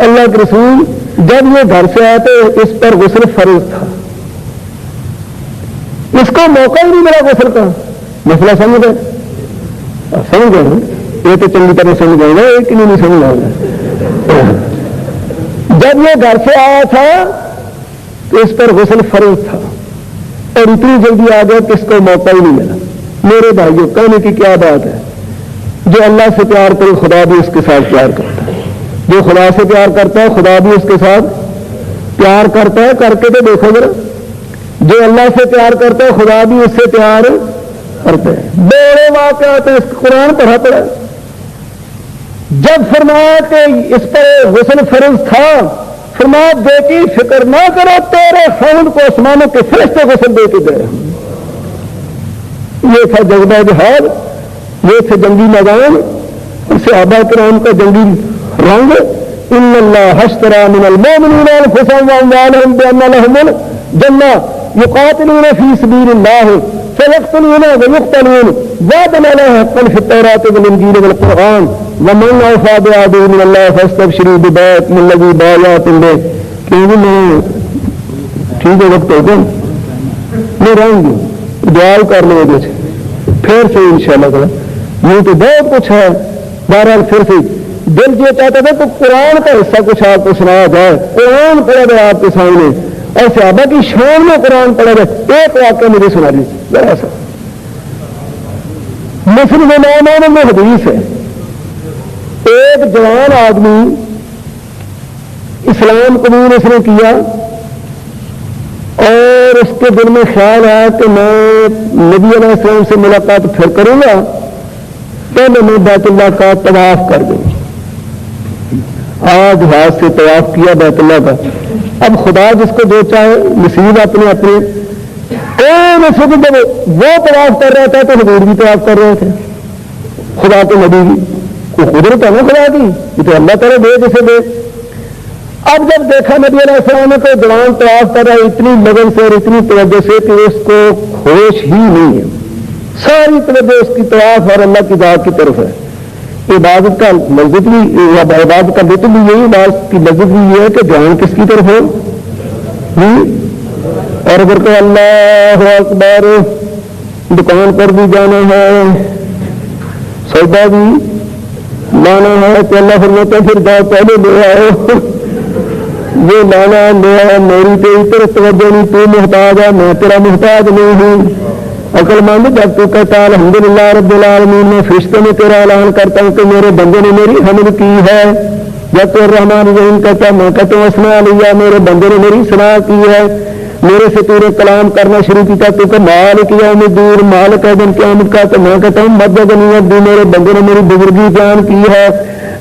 اللہ کے رسول جب یہ گھر سے آئے تو اس پر غسل فرض تھا، اس کو موقع ہی نہیں ملا غسل کا۔ مسئلہ سمجھ گئے؟ سمجھ گئے یہ تو چنگی طرح سمجھ گئے نا، ایک نہیں سمجھ آئے۔ جب یہ گھر سے آیا تھا تو اس پر غسل فرض تھا، اور اتنی جلدی آ گیا کہ اس کو موقع ہی نہیں ملا۔ میرے بھائیوں، کہنے کی کیا بات ہے؟ جو اللہ سے پیار کرے خدا بھی اس کے ساتھ پیار کرتا ہے، جو خدا سے پیار کرتا ہے خدا بھی اس کے ساتھ پیار کرتا ہے۔ کر کے تو دیکھو ذرا، جو اللہ سے پیار کرتا ہے خدا بھی اس سے پیار کرتا ہے۔ بڑے واقعات اس قرآن پڑھا پڑا۔ جب فرمایا کہ اس پر غسل فرض تھا، فرمایا بیٹی فکر نہ کرو، تیرے خاوند کو آسمانوں کے فرشتے غسل دے کے دے رہے ہیں۔ یہ تھا جذبہ جہاد، یہ تھے جنگی میدان، صحابہ کرام کا جنگی رنگ۔ ان اللہ اشتری من المؤمنین انفسهم واموالهم بان لهم الجنہ یقاتلون فی سبیل اللہ فیقتلون ویقتلون وعدا علیہ حقا فی التوراۃ والانجیل والقرآن ومن اوفی بعہدہ من اللہ فاستبشروا ببیعکم الذی بایعتم بہ۔ کیونکہ میں ٹھیک ہے، وقت ہو گیا، میں رہوں گی، دعا کر لیں مجھے پھر سے انشاءاللہ تعالی۔ یہ تو بہت کچھ ہے، بہرحال پھر سے دل جو چاہتا تھا تو قرآن کا حصہ کچھ آپ کو سنایا جائے، قرآن پڑھا جائے آپ کے سامنے، اور صحابہ کی شان میں قرآن پڑھا جائے۔ ایک واقعہ مجھے سنا دیجیے ذرا سا۔ مسلم امام میں حدیث ہے، ایک جوان آدمی اسلام قبول اس نے کیا، اور اس کے دل میں خیال آیا کہ میں نبی علیہ السلام سے ملاقات پھر کروں گا، پہلے میں بیت اللہ کا طواف کر دوں۔ آج ہاتھ سے طواف کیا بیت اللہ کا۔ اب خدا جس کو جو چاہے نصیب اپنے اپنے۔ اس وقت جب وہ طواف کر رہا تھا تو حضور بھی طواف کر رہے تھے، خدا کے نبی بھی۔ کوئی قدرت ہے نا خدا کی، یہ تو اللہ تعالیٰ دے جسے دے۔ اب جب دیکھا نبی علیہ السلام کو جوان طواف کر رہا ہے اتنی لگن سے اور اتنی توجہ سے کہ اس کو ہوش ہی نہیں ہے، ساری توجہ اس کی طواف اور اللہ کی ذات کی طرف ہے۔ عبادت کا لذت بھی، عبادت کا لطف بھی یہی، عبادت کی لذت بھی یہ ہے کہ دھیان کس کی طرف ہو۔ اور اگر کہ اللہ اکبر، دکان پر بھی جانا ہے، سودا بھی لانا ہے تو اللہ فرماتا ہے پھر جاؤ پہلے لے آؤ، یہ لانا لے آؤ، میری تیری طرف توجہ نہیں، تو محتاج ہے، میں تیرا محتاج نہیں ہوں۔ عقل مند جب تو کہتا الحمدللہ رب العالمین، میں فرشتوں میں تیرا اعلان کرتا ہوں کہ میرے بندے نے میری حمد کی ہے۔ جب تو الرحمن الرحیم کہتا میں کہتا ہوں اسنا علیہ، میرے بندے نے میری ثنا کی ہے۔ میرے سے تو نے کلام کرنا شروع کیا تو کہ مالک یوم الدین، مالک ہے دن قیامت کا، تو میں کہتا ہوں مد غنیمت دی، میرے بندے نے میری بزرگی بیان کی ہے۔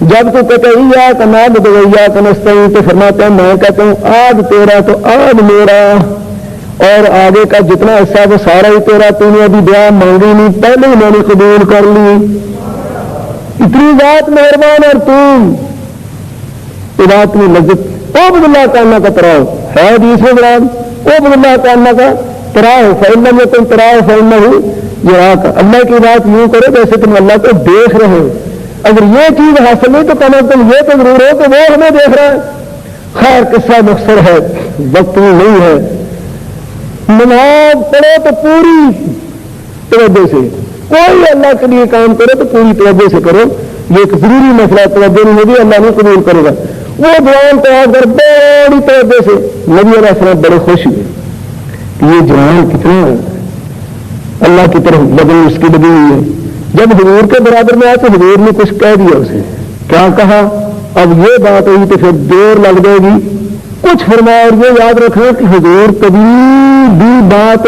جب تو کہتا ایاک نعبد و ایاک نستعین، تو فرماتا ہے میں کہتا ہوں آج تیرا تو آج میرا، اور آگے کا جتنا حصہ وہ سارا ہی تیرا، تو نے ابھی دعا مانگی نہیں، پہلے ہی میں نے قبول کر لی۔ اتنی ذات مہربان، اور تم عبادت میں لذت۔ عبد اللہ کا اللہ کا تراؤ ہے حدیث میں مراد، عبد اللہ کا اللہ کا تراؤ، فإن لم يكن تراؤ فإنه يراك۔ اللہ کی بات یوں کرو جیسے تم اللہ کو دیکھ رہے ہو۔ اگر یہ چیز حاصل نہیں تو کم از کم یہ تو ضرور ہو کہ وہ ہمیں دیکھ رہا ہے۔ خیر قصہ مختصر ہے، وقت نہیں ہے۔ نماز پڑھو تو پوری توجہ سے، کوئی اللہ کے لیے کام کرو تو پوری توجہ سے کرو۔ یہ ایک ضروری مسئلہ، توجہ نہیں ہوگی اللہ نہیں قبول کرے گا۔ وہ جوان تو اگر بڑی توجہ سے، نبی علیہ السلام بڑے خوش ہوئے کہ یہ جوان کتنا اللہ کی طرف لگن اس کی لگی ہوئی ہے۔ جب حضور کے برابر میں آئے تو حضور نے کچھ کہہ دیا اسے، کیا کہا؟ اب یہ بات ہوئی تو پھر دیر لگ جائے گی، کچھ فرمایا۔ اور یہ یاد رکھنا کہ حضور کبھی بھی بات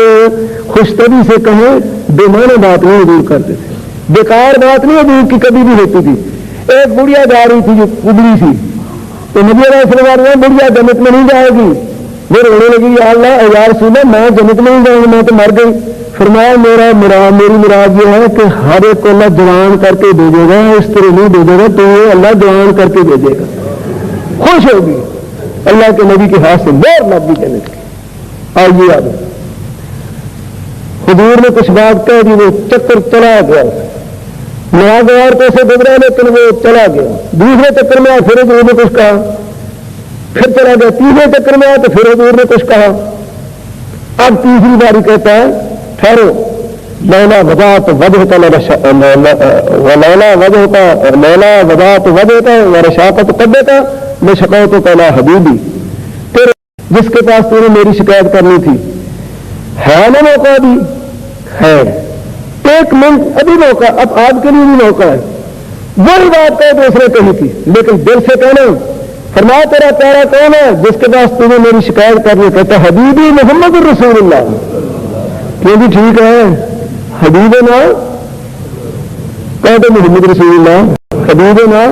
خوش طبی سے کہیں بے معنی بات نہیں حضور کرتے تھے، بیکار بات نہیں حضور کی کبھی بھی ہوتی تھی۔ ایک بڑھیا جا رہی تھی جو ابلی سی، تو نبی علیہ السلام نے بڑھیا جنت میں نہیں جائے گی، وہ رونے لگی یا اللہ یا رسول اللہ میں جنت میں نہیں جاؤں گی، میں تو مر گئی۔ فرمایا میری مراد یہ ہے کہ ہر ایک کو اللہ جوان کر کے بھیجے گا، اس طرح نہیں بھیجے گا تو یہ اللہ جوان کر کے بھیجے گا۔ خوش ہوگی اللہ کے نبی کے ہاتھ سے مور لگ گئی جنت کی۔ آئیے یاد حضور نے کچھ بات کہہ دی، وہ چکر چلا گیا، ناگوار تو اسے گزرا لیکن وہ چلا گیا، دوسرے چکر میں آیا پھر حضور نے کچھ کہا، پھر چلا گیا، تیسرے چکر میں آیا تو پھر حضور نے کچھ کہا، اب تیسری باری کہتا ہے ٹھہرو، لیلا وضاحت وجہ کا لیلا وجہ کا لیلا وضاحت وجہ کا ورشاقت قدے کا میں شکایت کا لا حبیبی، پھر جس کے پاس تو نے میری شکایت کرنی تھی ہے نا موقع بھی ہے، ایک منٹ ابھی موقع، اب آپ کے لیے بھی موقع ہے، وہی بات کہے دوسرے کہی تھی لیکن دل سے کہنا، فرمایا تیرا پیارا کون ہے جس کے پاس تمہیں میری شکایت کرنی، کہتا حبیبی محمد الرسول اللہ، کیوں بھی ٹھیک ہے حبیب نا کہتے محمد رسول اللہ، حبیب نا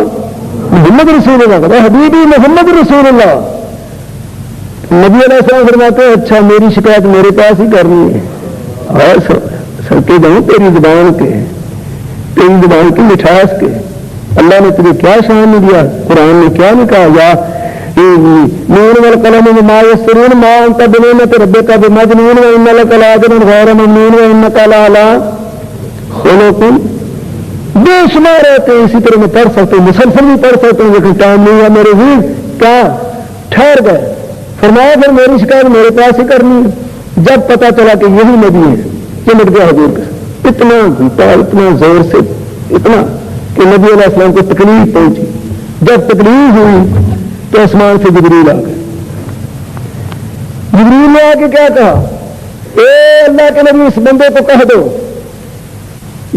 محمد رسول اللہ، کہتا حبیبی محمد رسول اللہ، نبی علیہ السلام فرماتے ہیں اچھا میری شکایت میرے پاس ہی کرنی ہے، اور سر کے جاؤں تیری زبان کے، تیری زبان کی مٹھاس کے، اللہ نے تجھے کیا شان نہیں دیا، قرآن نے کیا نہیں کہا، یا نون والقلم وما یسطرون ما انت بنعمت ربک بمجنون وان لک لاجر غیر ممنون وانک لعلی خلق، بے شمار ہوتے ہیں، اسی طرح میں پڑھ سکتے ہیں، مسلسل بھی پڑھ سکتے ہیں لیکن ٹائم نہیں ہے میرے بھی، کیا ٹھہر گئے، فرمایا پھر میری شکایت میرے پاس ہی کرنی ہے، جب پتا چلا کہ یہی نبی ہے چمٹ گیا حضور کا، اتنا گھوٹا اتنا زور سے اتنا کہ نبی علیہ السلام کو تکلیف پہنچی، جب تکلیف ہوئی تو آسمان سے جبریل آ گئے، جبریل نے آ کے کیا کہا، اے اللہ کے نبی اس بندے کو کہہ دو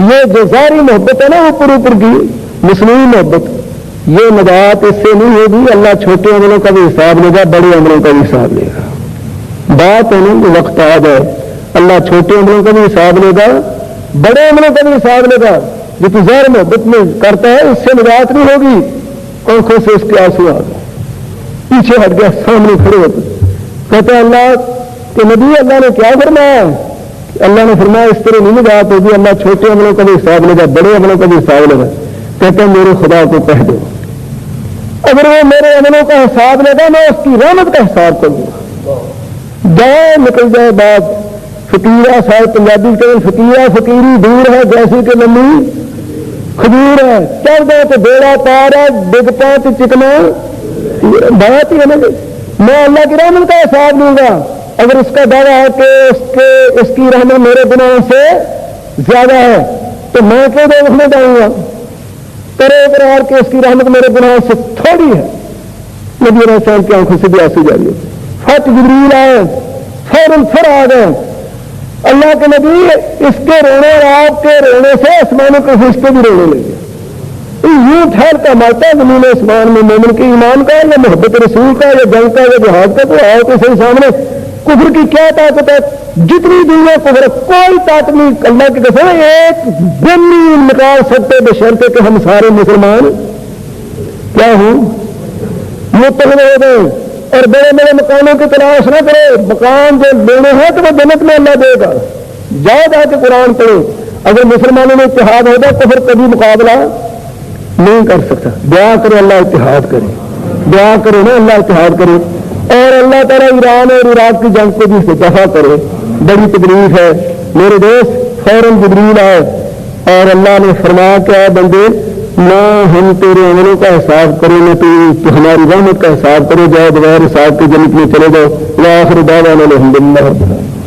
یہ جو ظاہری محبت ہے نا اوپر اوپر کی مصنوعی محبت، یہ نجات اس سے نہیں ہوگی، اللہ چھوٹے عملوں کا بھی حساب لے گا، بڑے عملوں کا بھی حساب لے گا، بات ہے نا کہ وقت آ جائے اللہ چھوٹے عملوں کا بھی حساب لے گا، بڑے عملوں کا بھی حساب لے گا، جو تو ظاہر محبت میں کرتا ہے اس سے نجات نہیں ہوگی، آنکھوں سے اس کے آنسو آ گئے، پیچھے ہٹ گیا، سامنے کھڑے ہوتے، کہتے ہیں اللہ کہ نبی اللہ نے کیا فرمایا، اللہ نے فرمایا اس طرح نہیں نجات ہوگی، اللہ چھوٹے عملوں کا بھی حساب لے گا، بڑے عملوں کا بھی حساب لے گا، کہتے ہیں میرے خدا کو کہہ دو اگر وہ میرے عملوں کا حساب لے گا میں اس کی رحمت کا حساب کروں گا، جائے نکل جائے بات، فقیرہ صاحب پنجابی کے فقیرہ فقیری دور ہے جیسے کہ لمبی کھجور ہے، چڑھ گئے تو بیڑا پار ہے، ڈگ پائے تو چکنا بات ہی ہے نا، میں اللہ کی رحمت کا حساب لوں گا، اگر اس کا دعویٰ ہے کہ اس کی رحمت میرے گناہوں سے زیادہ ہے تو میں کیوں دیکھنے جاؤں گا، کرے اقرار کہ اس کی رحمت میرے گناہوں سے تھوڑی ہے، نبی علیہ السلام کی آنکھوں سے بھی آنسو جاری ہوتے، فٹ جبریل آئے فوراً پھر آ گئے، اللہ کے نبی اس کے رونے اور آپ کے رونے سے آسمانوں کے فرشتے بھی رونے لگے، یوں ٹھہر کا مارتا زمین آسمان میں مومن کے ایمان کا یا محبت رسول کا یا جنگ کا یا جہاد کا، تو آؤ تو صحیح سامنے کفر کی کیا طاقت ہے، جتنی دنیا کفر کوئی طاقت نہیں، اللہ کی قسم ایک دن نہیں نکال سکتے بشرطے کہ ہم سارے مسلمان کیا ہوں متحد ہو گئے، اور بڑے بڑے مکانوں کی تلاش نہ کرے، مکان جو دینے ہیں تو وہ جنت میں اللہ دے گا، جاؤ جا کے قرآن پڑھو، اگر مسلمانوں میں اتحاد ہوگا تو پھر کبھی مقابلہ نہیں کر سکتا، دعا کرو اللہ اتحاد کرے، دعا کرو نا اللہ اتحاد کرے، اور اللہ تعالیٰ ایران اور عراق کی جنگ کو بھی دفع کرے، بڑی تکلیف ہے میرے دوست، فوراً جبریل آئے اور اللہ نے فرمایا کہ اے بندے نہ ہم تیرے عملوں کا حساب کریں نہ تو ہماری رحمت کا حساب کرو، جاؤ بغیر حساب کے جنت میں چلے جاؤ، وآخر دعوانا الحمدللہ رب العالمین۔